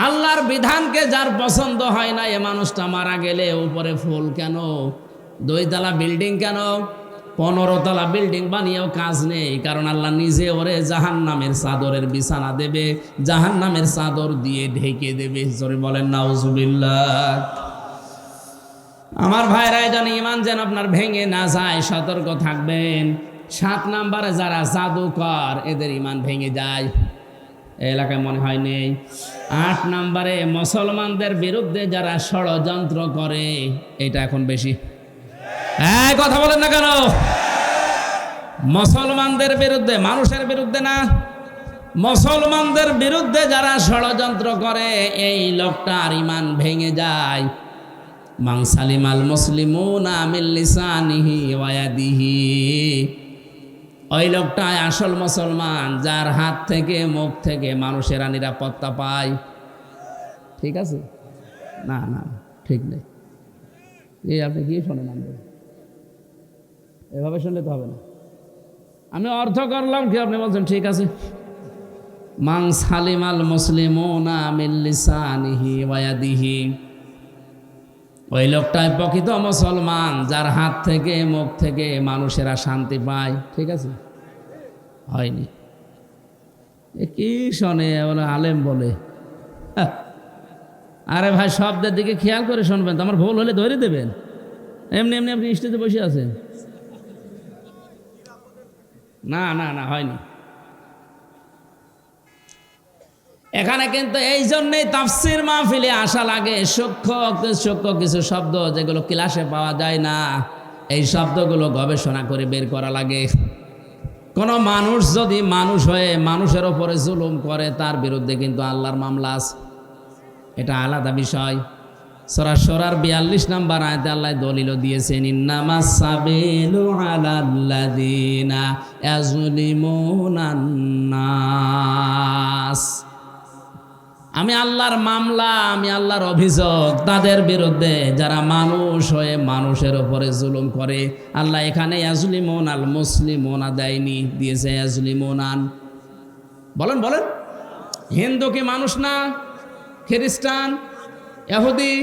আল্লাহর বিধানকে যার পছন্দ হয় না, এ মানুষটা মারা গেলে উপরে ফুল কেন, 2 তলা বিল্ডিং কেন, 15 তলা বিল্ডিং বানিয়েও কাজ নেই। কারণ আল্লাহ নিজে ওরে জাহান্নামের চাদরের বিছানা দেবে, জাহান্নামের চাদর দিয়ে ঢেকে দেবে। জোরে বলেন নাউজুবিল্লাহ। আমার ভাইরা, যেন ঈমান যেন আপনার ভেঙে না যায়, সতর্ক থাকবেন। 7 নম্বরে যারা জাদুকর, এদের ঈমান ভেঙে যায়, এলাকায় মনে হয় নেই। 8 নম্বরে মুসলমানদের বিরুদ্ধে যারা ষড়যন্ত্র করে, এটা এখন বেশি। কথা বলেন না কেন? মুসলমানদের বিরুদ্ধে, মানুষের বিরুদ্ধে না, মুসলমানদের বিরুদ্ধে যারা ষড়যন্ত্র করে, এই লোকটার ঈমান ভেঙে যায়। মান সালিমাল মুসলিমুনা মিন লিসানিহি ওয়া ইয়াদিহি, ওই লোকটাই আসল মুসলমান, যার হাত থেকে মুখ থেকে মানুষেরা নিরাপত্তা পায়। ঠিক আছে? না না, ঠিক নেই। আপনি কি শোনেন? এভাবে শুনলে তো হবে না। আমি অর্থ করলাম কি, আপনি বলছেন ঠিক আছে। মান সালিমাল মুসলিমুনা মিন লিসানিহি ওয়া ইয়াদিহি, ওই লোকটাই প্রকৃত মুসলমান, যার হাত থেকে মুখ থেকে মানুষেরা শান্তি পায়। ঠিক আছে? হয়নি। কি শোনে বলে, আলেম বলে। আরে ভাই, শব্দের দিকে খেয়াল করে শুনবেন তো, আমার ভুল হলে ধরে দেবেন। এমনি এমনি আপনি স্টেজে বসে আছেন। না না না, হয়নি। এখানে কিন্তু এই জন্যই তাফসীর মাহফিলে আসা লাগে। সূক্ষ্ম কিছু শব্দ যেগুলো ক্লাসে পাওয়া যায় না, এই শব্দগুলো গবেষণা করে বের করা লাগে। কোনো মানুষ যদি মানুষ হয়ে মানুষের ওপরে জুলুম করে, তার বিরুদ্ধে কিন্তু আল্লাহর মামলা আছে, এটা আলাদা বিষয়। সূরা শুরার 42 নম্বর আয়াতে আল্লাহ দলিল দিয়েছেন, ইন্নামাস সাবিলু আলাল্লাযিনা ইয়াজলিমুনান নাস, আমি আল্লাহর মামলা, আমি আল্লাহর অভিযোগ তাদের বিরুদ্ধে যারা মানুষ হয়ে মানুষের উপরে জুলুম করে। আল্লাহ এখানে ইয়াজলিমুন আল মুসলিমুনা দেয়নি, দিয়েছে ইয়াজলিমুনান। বলেন বলেন, হিন্দু কি মানুষ না? খ্রিস্টান, ইহুদি?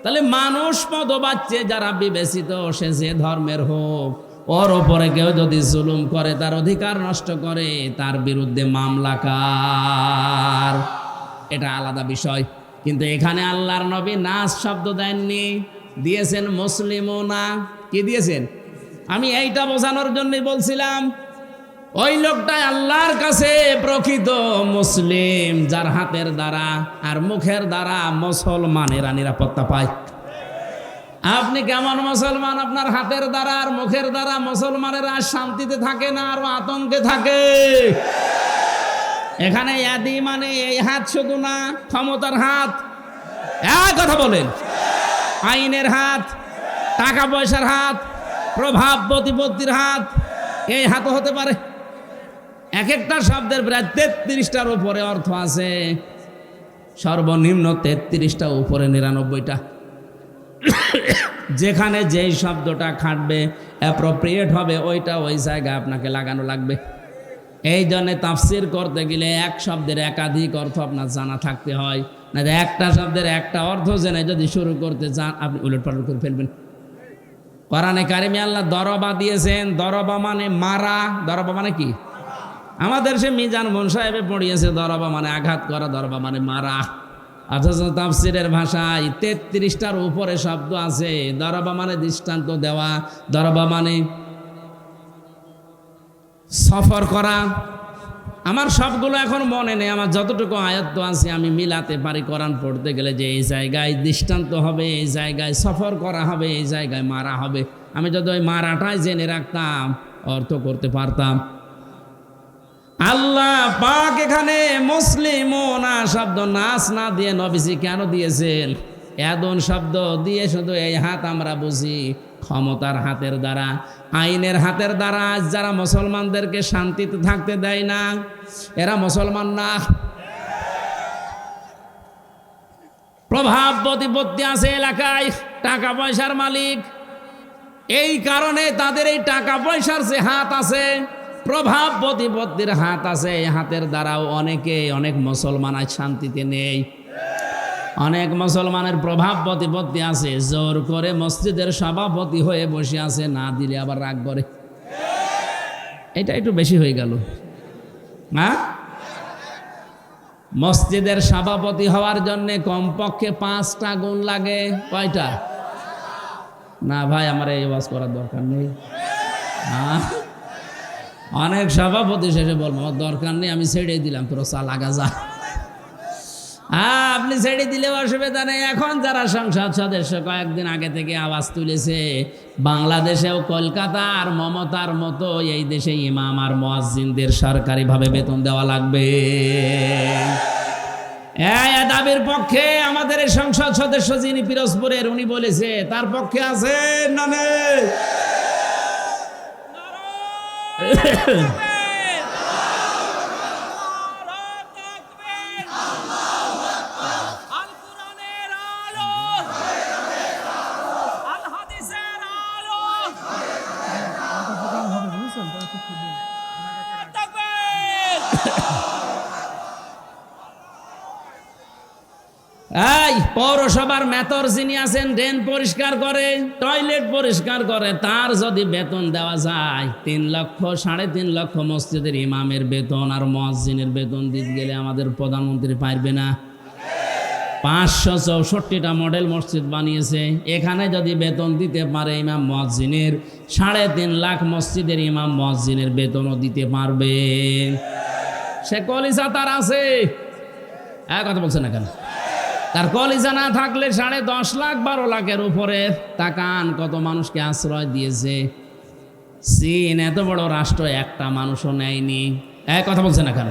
তাহলে মানুষ মতবাচ্চে যারা বিবেচিত, সে যে ধর্মের হোক, ওর ওপরে কেউ যদি জুলুম করে, তার অধিকার নষ্ট করে, তার বিরুদ্ধে মামলা কার, এটা আলাদা বিষয়। কিন্তু এখানে আল্লাহর নবী নাস শব্দ দেননি, দিয়েছেন মুসলিমুনা। কি দিয়েছেন? আমি এইটা বোঝানোর জন্যই বলছিলাম, ওই লোকটাই আল্লাহর কাছে প্রকৃত মুসলিম, যার হাতের দ্বারা আর মুখের দ্বারা মুসলমানেরা নিরাপত্তা পায়। আপনি কেমন মুসলমান? আপনার হাতের দ্বারা আর মুখের দ্বারা মুসলমানেরা শান্তিতে থাকে না, আরো আতঙ্কে থাকে। এখানে ইয়াদি মানে এই হাত শুধু না, ক্ষমতার হাত। কথা বলেন, আইনের হাত, টাকা পয়সার হাত, প্রভাব প্রতিপত্তির হাত, এই হাতও হতে পারে। এক একটা শব্দের প্রায় 33টার উপরে অর্থ আছে, সর্বনিম্ন 33টা, উপরে 99টা। যেখানে যেই শব্দটা খাটবে, অ্যাপ্রোপ্রিয়েট হবে, ওইটা ওই জায়গায় আপনাকে লাগানো লাগবে। এই জন্য তাফসির করতে গেলে এক শব্দের একাধিক অর্থ আপনার জানা থাকতে হয়, না একটা শব্দের একটা অর্থ জেনে যদি শুরু করতে চান আপনি উলটপালট করে ফেলবেন। কোরআনে কারিমে আল্লাহ দরবা দিয়েছেন, দরবা মানে মারা। দরবা মানে কি? আমাদের সে মিজান মন সাহেবে পড়িয়েছে দরবা মানে আঘাত করা, দরবা মানে মারা। অথচ তাফসিরের ভাষায় 33টার উপরে শব্দ আছে। দরবা মানে দৃষ্টান্ত দেওয়া, দরবা মানে সফর করা। আমার সবগুলো এখন মনে নেই, আমার যতটুকু আয়ত্ত আছে আমি মিলাতে পারি কোরআন পড়তে গেলে, যে এই জায়গায় দৃষ্টান্ত হবে, এই জায়গায় সফর করা হবে, এই জায়গায় মারা হবে। আমি যদি ওই মারাটাই জেনে রাখতাম অর্থ করতে পারতাম। আল্লাহ পাক এখানে মুসলিমুনা শব্দ নাস না দিয়ে নবীজি কেন দিয়েছেন? এদন শব্দ দিয়ে শুধু এই হাত আমরা বুঝি ক্ষমতার হাতের দ্বারা, আইনের হাতের দ্বারা। যারা মুসলমানদেরকে শান্তিতে থাকতে দেয় না, এরা মুসলমান না। প্রভাব প্রতিপত্তি আছে এলাকায়, টাকা পয়সার মালিক, এই কারণে তাদের এই টাকা পয়সার যে হাত আছে, প্রভাব প্রতিপত্তির হাত আছে, এই হাতের দ্বারাও অনেক মুসলমান আজ শান্তিতে নেই। অনেক মুসলমানের প্রভাব প্রতিপত্তি আছে, জোর করে মসজিদের সভাপতি হয়ে বসে আছে, না দিলে আবার রাগ করে। এটা একটু বেশি হয়ে গেল। হ্যাঁ, মসজিদের সভাপতি হওয়ার জন্য কমপক্ষে 5টা গুণ লাগে। কয়টা? না ভাই, আমার এই ওয়াজ করার দরকার নেই। অনেক সভাপতি শেষে বলবো আমার দরকার নেই, আমি ছেড়ে দিলাম, তোর চা লাগা যা। আপনি ছেড়ে দিলে অসুবিধা নেই। এখন যারা সংসদ সদস্য কয়েকদিন আগে থেকে আওয়াজ তুলেছে, বাংলাদেশেও কলকাতা আর মমতার মতো এই দেশে ইমাম আর মুয়াজ্জিনদের সরকারিভাবে বেতন দেওয়া লাগবে। এই দাবির পক্ষে আমাদের এই সংসদ সদস্য যিনি পিরোজপুরের, উনি বলেছে, তার পক্ষে আছে না নেই? এই পৌরসভার মেয়র যিনি আছেন, ড্রেন পরিষ্কার করে, টয়লেট পরিষ্কার করে, তার যদি বেতন দেওয়া যায় 3 লক্ষ 3.5 লক্ষ, মসজিদের ইমামের বেতন আর মুয়াজ্জিনের বেতন দিতে গেলে আমাদের প্রধানমন্ত্রী পারবে না। 564টা মডেল মসজিদ বানিয়েছে, এখানে যদি বেতন দিতে পারে ইমাম মুয়াজ্জিনের, 3.5 লাখ মসজিদের ইমাম মুয়াজ্জিনের বেতনও দিতে পারবে। সে কলিজা তার আছে, কথা বলছে না কেন? তার কলিজা না থাকলে 10.5 লাখ 12 লাখের উপরে। তাকান কত মানুষকে আশ্রয় দিয়েছে। চীন এত বড় রাষ্ট্র, একটা মানুষও নেয়নি। কথা বলছে না কেন?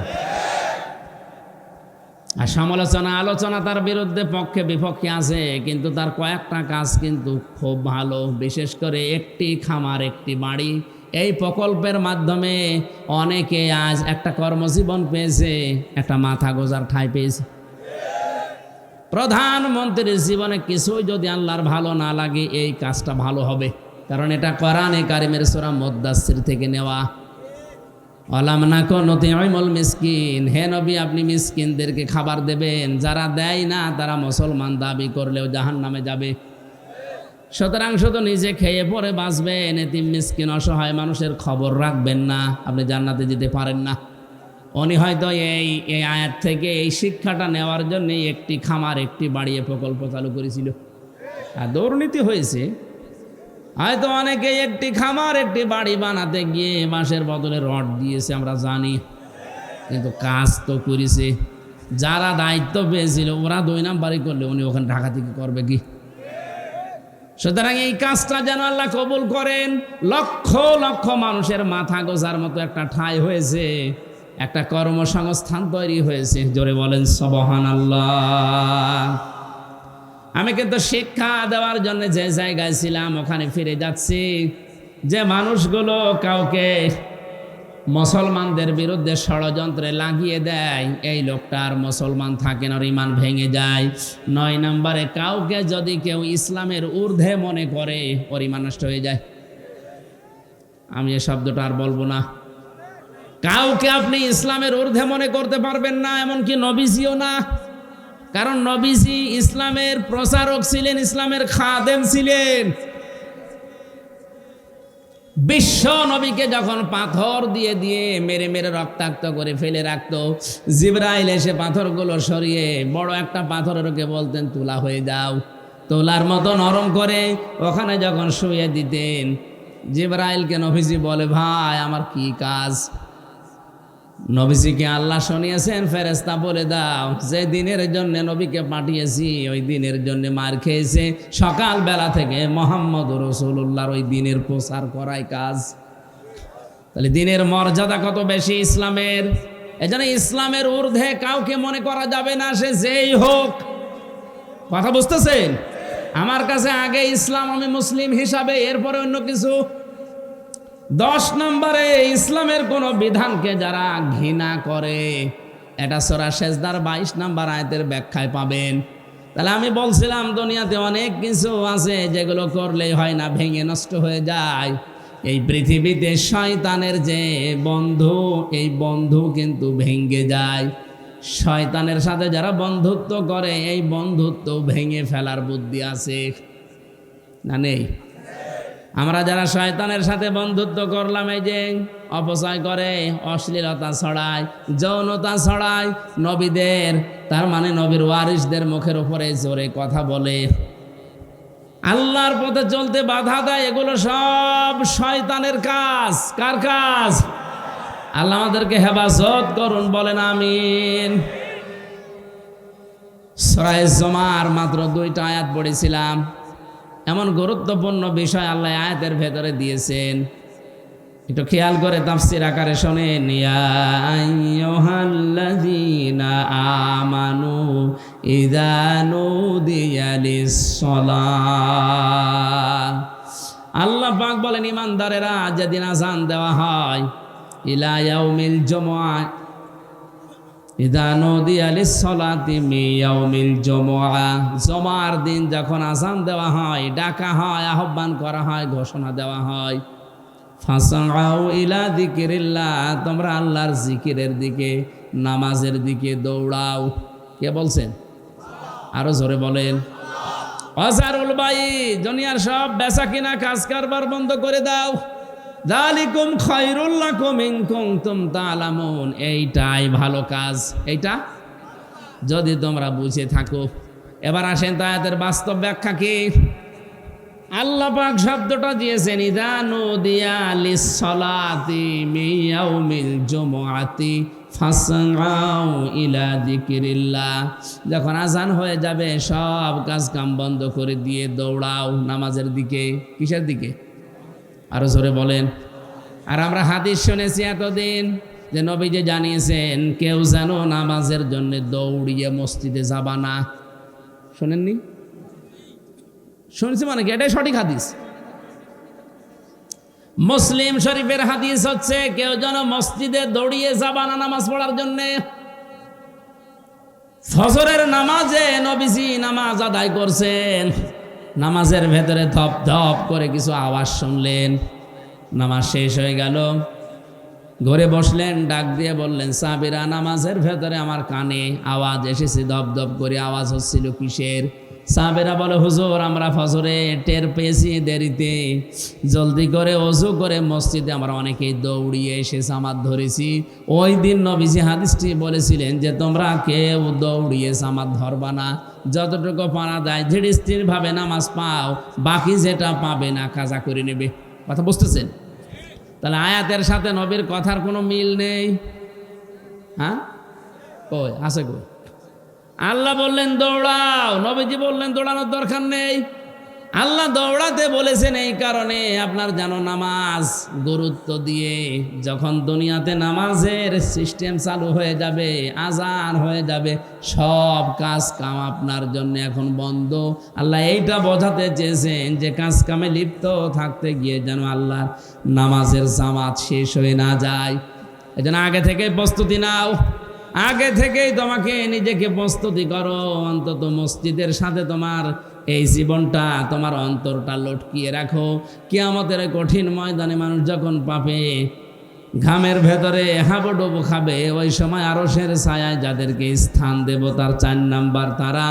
আর সমালোচনা আলোচনা তার বিরুদ্ধে পক্ষে বিপক্ষে আছে, কিন্তু তার কয়েকটা কাজ কিন্তু খুব ভালো। বিশেষ করে একটি খামার একটি বাড়ি, এই প্রকল্পের মাধ্যমে অনেকে আজ একটা কর্মজীবন পেয়েছে, একটা মাথা গোজার ঠাঁই পেয়েছে। প্রধানমন্ত্রীর জীবনে কিছুই যদি আল্লাহর ভালো না লাগে, এই কাজটা ভালো হবে, কারণ এটা কোরআনে কারিমের সূরা মুদ্দাসসির থেকে নেওয়া। আলাম নাকুন নুতি'মুল মিসকিন, হে নবী আপনি মিসকিনদেরকে খাবার দেবেন, যারা দেয় না তারা মুসলমান দাবি করলেও জাহান্নামে যাবে। সুতরাং শুধু নিজে খেয়ে পরে বাঁচবেন, এতিম মিসকিন অসহায় মানুষের খবর রাখবেন না, আপনি জান্নাতে যেতে পারেন না। উনি হয়তো এই আয়াত থেকে এই শিক্ষাটা নেওয়ার জন্য একটি খামার একটি বাড়ি প্রকল্প চালু করেছিল। আর দুর্নীতি হয়েছে, হয়তো অনেকে একটি খামার একটি বাড়ি বানাতে গিয়ে বাঁশের বদলে রড দিয়েছে, আমরা জানি, কিন্তু কাজ তো করেছে। যারা দায়িত্ব পেয়েছিল ওরা 2 নাম্বারই করলে উনি ওখানে ঢাকা থেকে করবে কি? সুতরাং এই কাজটা যেন আল্লাহ কবুল করেন। লক্ষ লক্ষ মানুষের মাথা গোজার মতো একটা ঠাঁই হয়েছে, একটা কর্মসংস্থান তৈরি হয়েছে। জোরে বলেন সুবহানাল্লাহ। আমি কিন্তু শিক্ষা দেওয়ার জন্য যে জায়গায় ছিলাম ওখানে ফিরে যাচ্ছি। যে মানুষগুলো কাউকে মুসলমানদের বিরুদ্ধে ষড়যন্ত্রে লাগিয়ে দেয়, এই লোকটার মুসলমান থাকে না, ইমান ভেঙে যায়। 9 নম্বরে কাউকে যদি কেউ ইসলামের ঊর্ধ্বে মনে করে, ওর ইমান নষ্ট হয়ে যায়। আমি এই শব্দটা আর বলবো না। কাউকে আপনি ইসলামের ঊর্ধ্বে মনে করতে পারবেন না, এমনকি নবীজিও না। কারণ নবীজি ইসলামের প্রচারক ছিলেন, ইসলামের খাদেম ছিলেন। বিশ্ব নবীকে যখন পাথর দিয়ে দিয়ে মেরে মেরে রক্তাক্ত করে ফেলে রাখতো, জিবরাইল এসে পাথরগুলো সরিয়ে বড় একটা পাথরের ওকে বলতেন তুলা হয়ে যাও, তোলার মতো নরম করে ওখানে যখন শুয়ে দিতেন, জিবরাইলকে নবীজি বলে ভাই আমার কি কাজ? নবীজিকে আল্লাহ শুনিয়েছেন, ফেরেশতা বলে দাও যে দিনের জন্য নবীকে পাঠিয়েছি ওই দিনের জন্য মার খেয়েছে, সকাল বেলা থেকে মোহাম্মদ রাসূলুল্লাহর ওই দিনের প্রচার করাই কাজ। তাহলে দিনের মর্যাদা কত বেশি ইসলামের। এজন্য ইসলামের ঊর্ধ্বে কাউকে মনে করা যাবে না, সে যেই হোক। কথা বুঝতেছেন? আমার কাছে আগে ইসলাম, আমি মুসলিম হিসাবে, এরপরে অন্য কিছু। 10 নম্বরে ইসলামের কোন বিধানকে যারা ঘৃণা করে, এটা সূরা সেজদার 22 নম্বর আয়াতের ব্যাখ্যায় পাবেন। তাহলে আমি বলছিলাম দুনিয়াতে অনেক কিছু আছে যেগুলো করলেই হয় না, ভেঙে নষ্ট হয়ে যায়। এই পৃথিবীতে শয়তানের যে বন্ধু, এই বন্ধু কিন্তু ভেঙে যায়। শয়তানের সাথে যারা বন্ধুত্ব করে, এই বন্ধুত্ব ভেঙে ফেলার বুদ্ধি আছে না নেই? আমরা যারা শয়তানের সাথে বন্ধুত্ব করলাম, এই যে অপচয় করে, অশ্লীলতা ছড়ায়, যৌনতা ছড়ায়, নবীদের, তার মানে নবীর ওয়ারিসদের মুখের উপরে জোরে কথা বলে, আল্লাহর পথে চলতে বাধা দেয়, এগুলো সব শয়তানের কাজ। কার কাজ? আল্লাহ আমাদেরকে হেফাজত করুন, বলেন আমিন। সূরা জুমার মাত্র 2টা আয়াত পড়েছিলাম। এমন গুরুত্বপূর্ণ বিষয় আল্লাহ আয়াতের ভেতরে দিয়েছেন, একটু খেয়াল করে তাফসীর আকারে শোনেন। ইয়া আইয়ুহাল্লাযীনা আমানু ইযা নুদিয়া লিস-সালাহ। আল্লাহ পাক বলেন ঈমানদারেরা যেদিন আযান দেওয়া হয়, ইলা ইয়াউমিল জুমআ ইযা নুদিয়া লিস-সালাতি মিন ইয়াউমিল জুমআ, জুমার দিন যখন আযান দেওয়া হয়, ডাকা হয়, আহ্বান করা হয়, ঘোষণা দেওয়া হয়, ফাসআউ ইলা যিকিরিল্লাহ, তোমরা আল্লাহর জিকিরের দিকে, নামাজের দিকে দৌড়াও। কে বলছেন? আরো জোরে বলেন। ওয়াজারুল বাই, দুনিয়ার সব বেচা কিনা কাজ কারবার বন্ধ করে দাও। যালিকুম খায়রুল লাকুম ইন কুনতুম তা'লামুন, এইটাই ভালো কাজ, এইটা যদি তোমরা বুঝে থাকো। এবার আসেন তো আয়াতের বাস্তব ব্যাখ্যা কি। আল্লাহ পাক শব্দটা দিয়েছেন ইযা নুদিয়া লিস-সালাতি মিন ইয়াউমিল জুমআতি ফাসআউ ইলা যিকিরিল্লাহ, যখন আযান হয়ে যাবে সব কাজ কাম বন্ধ করে দিয়ে দৌড়াও নামাজের দিকে। কিসের দিকে? আরো জোরে বলেন। আর আমরা হাদিস শুনেছি এতদিন যে নবীজি জানিয়েছেন কেউ যেন নামাজের জন্য দৌড়িয়ে মসজিদে যাবা না। শোনেননি? শুনছি মানে কি? এটাই সঠিক হাদিস। মুসলিম শরীফের হাদিস হচ্ছে কেউ যেন মসজিদে দৌড়িয়ে যাবা না নামাজ পড়ার জন্য। ফজরের নামাজে নবীজি নামাজ আদায় করছেন, নামাজের ভেতরে ধপ ধপ করে কিছু আওয়াজ শুনলেন, নামাজ শেষ হয়ে গেল, ঘরে বসলেন, ডাক দিয়ে বললেন সাহাবীরা নামাজের ভেতরে আমার কানে আওয়াজ এসেছে, ধপ ধপ করে আওয়াজ হচ্ছিল, কিসের? সাহাবীরা বলে হুজুর আমরা ফজরে টের পেয়েছি দেরিতে, জলদি করে ওযু করে মসজিদে আমরা অনেকেই দৌড়িয়ে এসে জামাত ধরেছি। ওই দিন নবীজি হাদিসটি বলেছিলেন যে তোমরা কেউ দৌড়িয়ে জামাত ধরবা না, যতটুকু পারা যায় ধীর স্থির ভাবে নামাজ পাও, বাকি যেটা পাবে না কাজা করে নেবে। কথা বুঝতেছেন? তাহলে আয়াতের সাথে নবীর কথার কোনো মিল নেই। হ্যাঁ কই আছে কই? আল্লাহ বললেন দৌড়াও, নবীজি বললেন দৌড়ানোর দরকার নেই। আল্লাহ দৌড়াতে বলেছেন এই কারণে আপনার যেন নামাজ গুরুত্ব দিয়ে, যখন দুনিয়াতে নামাজের সিস্টেম চালু হয়ে যাবে, আজান হয়ে যাবে, সব কাজ কাম আপনার জন্য এখন বন্ধ। আল্লাহ এইটা বোঝাতে চেয়েছেন যে কাজ কামে লিপ্ত থাকতে গিয়ে যেন আল্লাহর নামাজের জামাত শেষ হয়ে না যায়। এই জন্য আগে থেকে প্রস্তুতি নাও, আগে থেকেই তোমাকে নিজেকে প্রস্তুতি করো। অন্তত মসজিদের সাথে তোমার এই জীবনটা, তোমার অন্তরটা লটকিয়ে রাখো। কিয়ামতের কঠিন ময়দানে মানুষ যখন পাবে, ঘামের ভেতরে হাবুডুবু খাবে, ওই সময় আরশের ছায়ায় যাদেরকে স্থান দেব তার 4 নাম্বার তারা,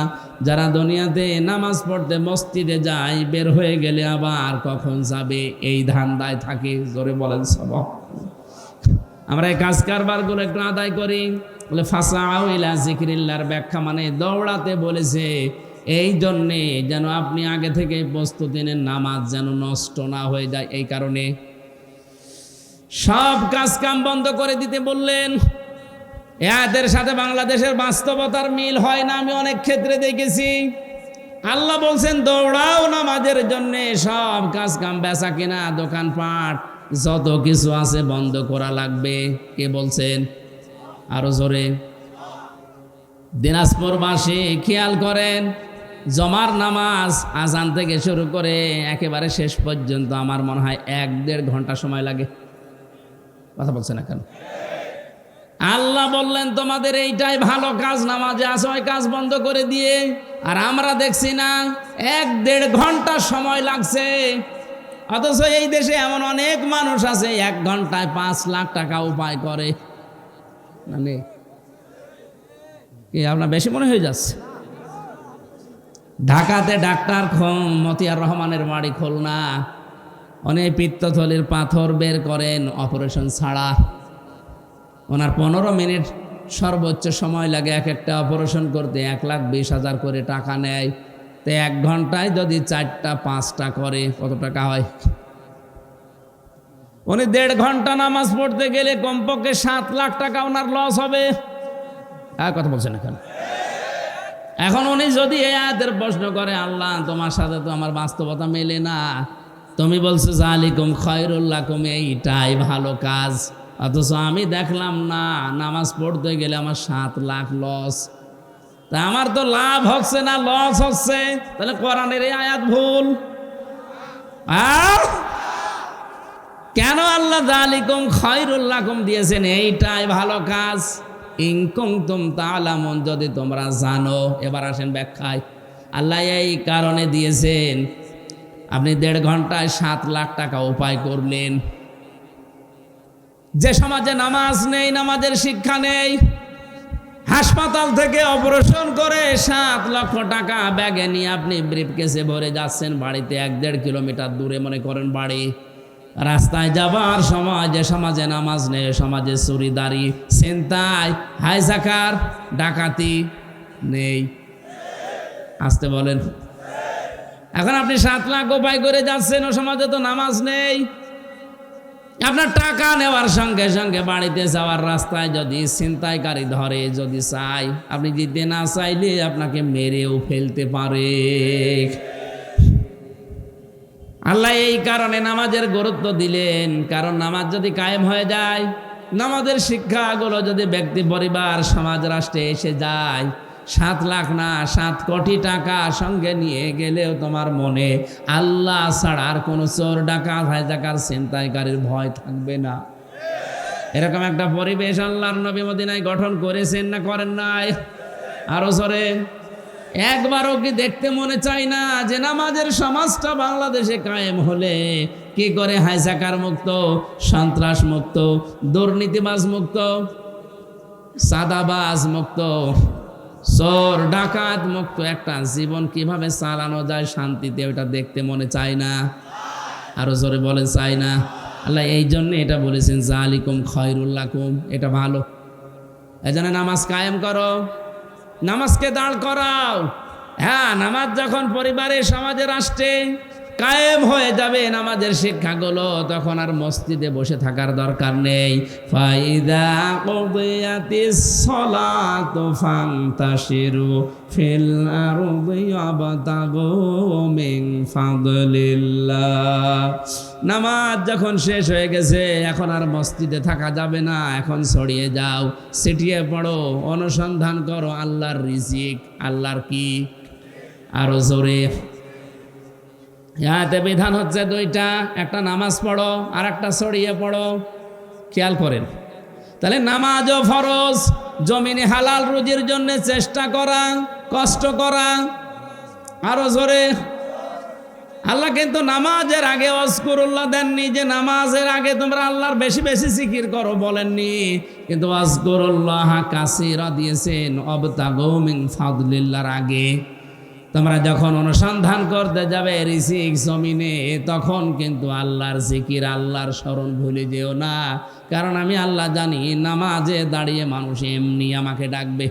যারা দুনিয়াতে নামাজ পড়তে মসজিদে যায়, বের হয়ে গেলে আবার কখন যাবে এই ধান্দায় থাকে। জোরে বলেন সবক। আমরা এই কাজ কারবারগুলো একটু আদায় করি। বলে ফাসাউ ইলা যিকরিল্লাহর ব্যাখ্যা মানে দৌড়াতে বলেছে এই জন্যে যেন আপনি আগে থেকে প্রস্তুতি নেন, নামাজ যেন নষ্ট না হয়ে যায়। এই কারণে সব কাজ কাম বন্ধ করে দিতে বললেন। এদের সাথে বাংলাদেশের বাস্তবতার মিল হয় না, আমি অনেক ক্ষেত্রে দেখেছি। আল্লাহ বলছেন দৌড়াও নামাজের জন্যে, সব কাজ কাম বেচা কেনা দোকানপাট যত কিছু আছে বন্ধ করা লাগবে। কে বলছেন? আরো জোরে। দিনাজপুরবাসী খেয়াল করেন, জমার নামাজ আজান থেকে শুরু করে একেবারে শেষ পর্যন্ত আমার মনে হয় 1-1.5 ঘন্টা সময় লাগে। কথা বলছে না কেন? আল্লাহ বললেন তোমাদের এইটাই ভালো কাজ, নামাজে আসো, ওই কাজ বন্ধ করে দিয়ে। আর আমরা দেখছি না 1-1.5 ঘন্টা সময় লাগছে। অথচ এই দেশে এমন অনেক মানুষ আছে 1 ঘন্টায় 5 লাখ টাকা উপায় করে। মানে কি আপনার বেশি মনে হয়ে যাচ্ছে? ঢাকাতে ডাক্তার মতিয়ার রহমানের বাড়ি খুলনা, উনি পিত্তথলির পাথর বের করেন অপারেশন ছাড়া। ওনার 15 মিনিট সর্বোচ্চ সময় লাগে এক একটা অপারেশন করতে। 1,20,000 করে টাকা নেয়। তো 1 ঘন্টায় যদি 4টা 5টা করে কত টাকা হয়? উনি 1.5 ঘন্টা নামাজ পড়তে গেলে কমপক্ষে 7 লাখ টাকা ওনার লস হবে। কথা বলছেন এখন? এখন উনি যদি এই আয়াতের প্রশ্ন করে, আল্লাহ তোমার সাথে তো আমার বাস্তবতা মেলে না, তুমি বলছো যালিকুম খায়রুল লাকুম, এইটাই ভালো কাজ, অথচ আমি দেখলাম না নামাজ পড়তে গেলে আমার 7 লাখ লস। তা আমার তো লাভ হচ্ছে না, লস হচ্ছে। তাহলে কোরআনের এই আয়াত ভুল। আর কেন আল্লাহ যালিকুম খায়রুল লাকুম দিয়েছেন? এইটাই ভালো কাজ। ইন কুনতুম তা'লামুন, যদি তোমরা জানো। এবার আসেন ব্যাখ্যায়। আল্লাহ এই কারণে দিয়েছেন, আপনি 1.5 ঘন্টায় 7 লাখ টাকা উপায় করলেন। যে সমাজে নামাজ নেই, নামাজের শিক্ষা নেই, হাসপাতাল থেকে অপারেশন করে 7 লক্ষ টাকা ব্যাগে নিয়ে আপনি ব্রিফকেসে ভরে যাচ্ছেন বাড়িতে, 1-1.5 কিলোমিটার দূরে মনে করেন বাড়ি। রাস্তায় যাবার সময় যে সমাজে নামাজ নেই, সমাজে চুরিদারি, ছিনতাই, হাইজাকার, ডাকাতি নেই। আসতে বলেন। এখন আপনি 7 লাখ উপায় করে যাচ্ছেন, ও সমাজে তো নামাজ নেই। আপনার টাকা নেওয়ার সঙ্গে সঙ্গে বাড়িতে যাওয়ার রাস্তায় যদি ছিনতাইকারী ধরে, যদি চাই, আপনি দিতে না চাইলে আপনাকে মেরেও ফেলতে পারে। আল্লাহ এই কারণে নামাজের গুরুত্ব দিলেন। কারণ নামাজ যদি কায়েম হয়ে যায়, নামাজের শিক্ষাগুলো যদি ব্যক্তি, পরিবার, সমাজ, রাষ্ট্রে এসে যায়, 7 লাখ না 7 কোটি টাকা সঙ্গে নিয়ে গেলেও তোমার মনে আল্লাহ ছাড়া আর কোনো চোর, ডাকাত, হাইজাকার, ছিনতাইকারীর ভয় থাকবে না। এরকম একটা পরিবেশ আল্লাহর নবী মদিনায় গঠন করেছেন না করেন নাই? আরো জোরে। একবারও কি দেখতে মনে চায় না যে নামাজের সমাজটা বাংলাদেশে কায়েম হলে কি করে হাইজাকার মুক্ত, সন্ত্রাস মুক্ত, দুর্নীতিবাজ মুক্ত, সাদাবাজ মুক্ত, চোর ডাকাত মুক্ত একটা জীবন কিভাবে চালানো যায় শান্তিতে, ওটা দেখতে মনে চায় না? আরো জোরে বলেন, চাই না? আল্লাহ এই জন্য এটা বলেছেন যালিকুম খায়রুল লাকুম, এটা ভালো। এজন্য নামাজ কায়েম করো, নামাজকে দাঁড় করাও। হ্যাঁ, নামাজ যখন পরিবারে, সমাজে, রাষ্ট্রে কায়েম হয়ে যাবে নামাজের শিক্ষাগুলো, তখন আর মসজিদে বসে থাকার দরকার নেই। ফাইদা কুদিয়াতিস সালাতু ফান্তাশিরু ফিল আরদি ওয়াবতাগু মিন ফাদলিল্লাহ। নামাজ যখন শেষ হয়ে গেছে, এখন আর মসজিদে থাকা যাবে না, এখন ছড়িয়ে যাও, ছিটিয়ে পড়ো, অনুসন্ধান করো আল্লাহর রিজিক। আল্লাহর কি? আরো জোরে। ইয়াতে বিধান হচ্ছে দুইটা, একটা নামাজ পড়ো আর একটা ছড়িয়ে পড়ো। খেয়াল করেন, তাহলে নামাজও ফরজ, জমিনে হালাল রুজির জন্য চেষ্টা করা, কষ্ট করা। আরো জোরে। আল্লাহ কিন্তু নামাজের আগে ওয়াজকুরুল্লাহ দেননি যে নামাজের আগে তোমরা আল্লাহর বেশি বেশি জিকির করো, বলেননি। কিন্তু ওয়াজকুরুল্লাহ কাসীরা দিয়েছেন ওয়াবতাগু মিন ফাদলিল্লাহর আগে। তোমরা যখন অনুসন্ধান করতে যাবে রিজিক জমিনে, তখন কিন্তু আল্লাহর জিকির, আল্লাহর স্মরণ ভুলে যেও না। কারণ আমি আল্লাহ জানি নামাজে দাঁড়িয়ে মানুষ এমনি আমাকে ডাকবে,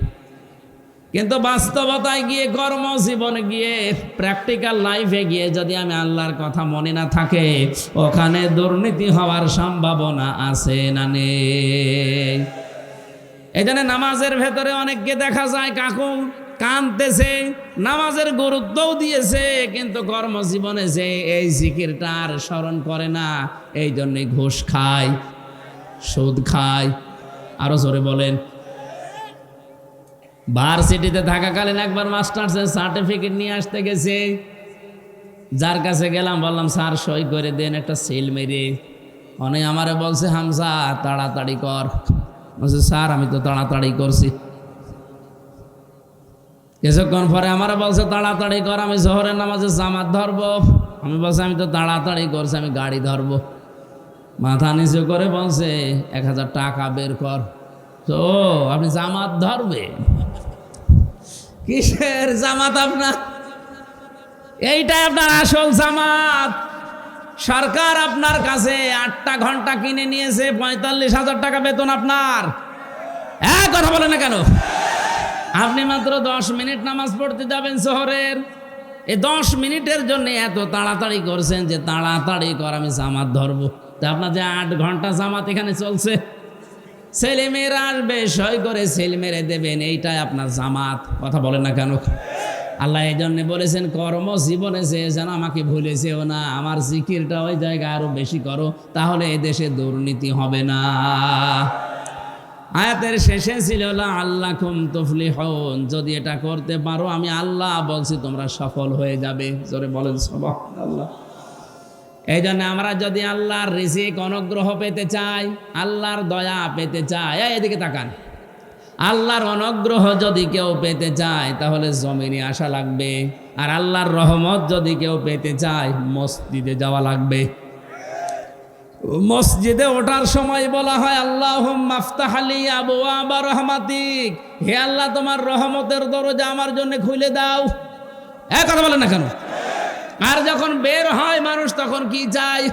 কিন্তু বাস্তবতায় গিয়ে, কর্মজীবনে গিয়ে, প্র্যাকটিক্যাল লাইফে গিয়ে যদি আমি আল্লাহর কথা মনে না থাকে, ওখানে দুর্নীতি হওয়ার সম্ভাবনা আছে না নেই? এই জন্য নামাজের ভেতরে অনেককে দেখা যায় কাকু কাঁদতেছে, নামাজের গুরুত্বও দিয়েছে, কিন্তু কর্মজীবনে যে এই জিকিরটা আর স্মরণ করে না, এই জন্যই ঘুষ খায়, সুদ খায়। আরো জোরে বলেন। ভার্সিটিতে থাকাকালীন একবার মাস্টার্সের সার্টিফিকেট নিয়ে আসতে গেছে, যার কাছে গেলাম বললাম স্যার সই করে দেন একটা সিল মেরে। অনেক আমারে বলছে হামজা তাড়াতাড়ি কর। বলছে স্যার আমি তো তাড়াতাড়ি করছি। কিছুক্ষণ পরে আমার বলছে তাড়াতাড়ি কর, আমি জোহরের নামাজে জামাত ধরবো। আমি বলছি আমি তো তাড়াতাড়ি করছি, আমি গাড়ি ধরবো। মাথা নিচু করে বলছে 1000 টাকা বের কর। তো আপনি জামাত ধরবে? কিসের জামাত আপনার? এইটাই আপনার আসল জামাত। সরকার আপনার কাছে 8টা ঘন্টা কিনে নিয়েছে, 45,000 টাকা বেতন আপনার। কথা বলে না কেন? আপনি মাত্র 10 মিনিট নামাজ পড়তে যাবেন শহরের, এই 10 মিনিটের জন্য এত তাড়াতাড়ি করছেন যে তাড়াতাড়ি কর, আমি জামাত ধরবো। তা আপনার যে 8 ঘন্টা জামাত এখানে চলছে, ছেলে মেয়েরা আসবে, সই করে ছেলে মেরে দেবেন, এইটাই আপনার জামাত। কথা বলেন না কেন? আল্লাহ এই জন্য বলেছেন কর্মজীবনে যে যেন আমাকে ভুলেছেও না, আমার জিকিরটা ওই জায়গায় আরো বেশি করো, তাহলে এই দেশে দুর্নীতি হবে না। আয়াতের শেষে ছিল লাআল্লাকুম তুফলিহুন, যদি এটা করতে পারো আমি আল্লাহ বলছি তোমরা সফল হয়ে যাবে। জোরে বলেন সুবহানাল্লাহ। এই জন্য আমরা যদি আল্লাহর রিজিক অনুগ্রহ পেতে চাই, আল্লাহর দয়া পেতে চাই, এদিকে তাকান, আল্লাহর অনুগ্রহ যদি কেউ পেতে চায় তাহলে জমিনে আসা লাগবে। আর আল্লাহর রহমত যদি কেউ পেতে চায় মসজিদে যাওয়া লাগবে। মসজিদে ওঠার সময় বলা হয় আল্লাহুম্মা আফতাহ লি আবওয়াবা রাহমাতিক, হে আল্লাহ তোমার রহমতের দরজা আমার জন্য খুলে দাও। কথা বলেন না কেন? আর যখন বের হয় মানুষ তখন কি চায়?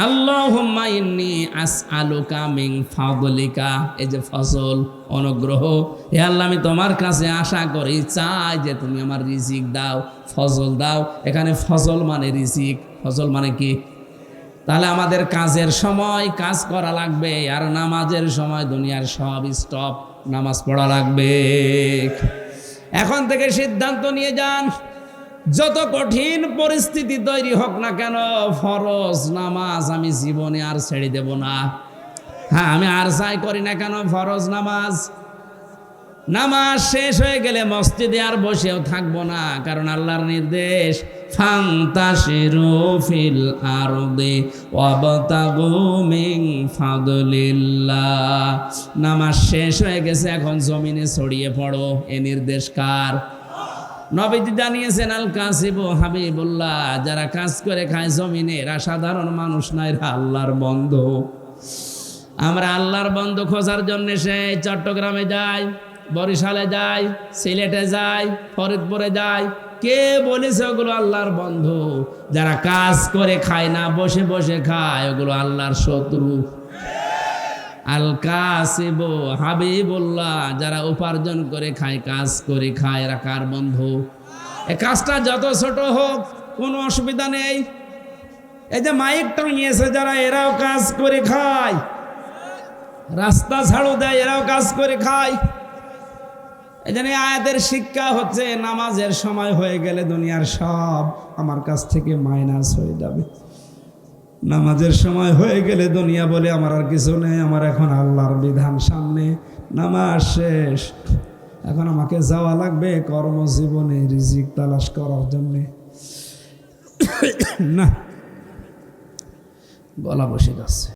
আল্লাহুম্মা ইন্নী আসআলুকা মিন ফাদলিকা, এই যে ফজল অনুগ্রহ, হে আল্লাহ আমি তোমার কাছে আশা করি, চাই যে তুমি আমার রিজিক দাও, ফজল দাও। এখানে ফজল মানে রিজিক, ফজল মানে কি? তাহলে আমাদের কাজের সময় কাজ করা লাগবে, আর নামাজের সময় দুনিয়ার সব স্টপ, নামাজ পড়া লাগবে। এখন থেকে সিদ্ধান্ত নিয়ে যান, যত কঠিন পরিস্থিতি তৈরি হোক না কেন, ফরজ নামাজ আমি জীবনে আর ছেড়ে দেব না। হ্যাঁ, আমি আর চাই করি না কেন, ফরজ নামাজ। নামাজ শেষ হয়ে গেলে মসজিদে আর বসেও থাকবো না, কারণ আল্লাহর নির্দেশ ফান্তাশিরু ফিল আরদি ওয়াবতাগু মিন ফাদলিল্লাহ। নামাজ শেষ হয়ে গেছে, এখন জমিনে ছড়িয়ে পড়ো। এ নির্দেশ কার? নবীজি জানিয়েছেন আল কাসিবু হাবিবুল্লাহ, যারা কাজ করে খায় জমিনে, এরা সাধারণ মানুষ নয়, এরা আল্লাহর বন্ধু। আমরা আল্লাহর বন্ধু খোঁজার জন্য সেই চট্টগ্রামে যাই, বরিশালে যাই, সিলেটে যাই, ফরিদপুরে যাই। কে বলেছে ওগুলো আল্লাহর বন্ধু? যারা কাজ করে খায় না, বসে বসে খায়, ওগুলো আল্লাহর শত্রু। আল কাসিবু হাবিবুল্লাহ, যারা উপার্জন করে খায়, কাজ করে খায়, এরা কার বন্ধু? এ কাজটা যত ছোট হোক, কোনো অসুবিধা নেই। এই যে মাইক টাঙিয়েছে যারা, এরাও কাজ করে খায়, রাস্তা ঝাড়ু দেয়, এরাও কাজ করে খায়। এই জন্য আয়াতের শিক্ষা হচ্ছে নামাজের সময় হয়ে গেলে দুনিয়ার সব আমার কাছ থেকে মাইনাস হয়ে যাবে। নামাজের সময় হয়ে গেলে দুনিয়া বলে আমার আর কিছু নেই, আমার এখন আল্লাহর বিধান সামনে, নামাজ শেষ, এখন আমাকে যাওয়া লাগবে কর্মজীবনে রিজিক তালাশ করার জন্যে। না, গলা বসে যাচ্ছে।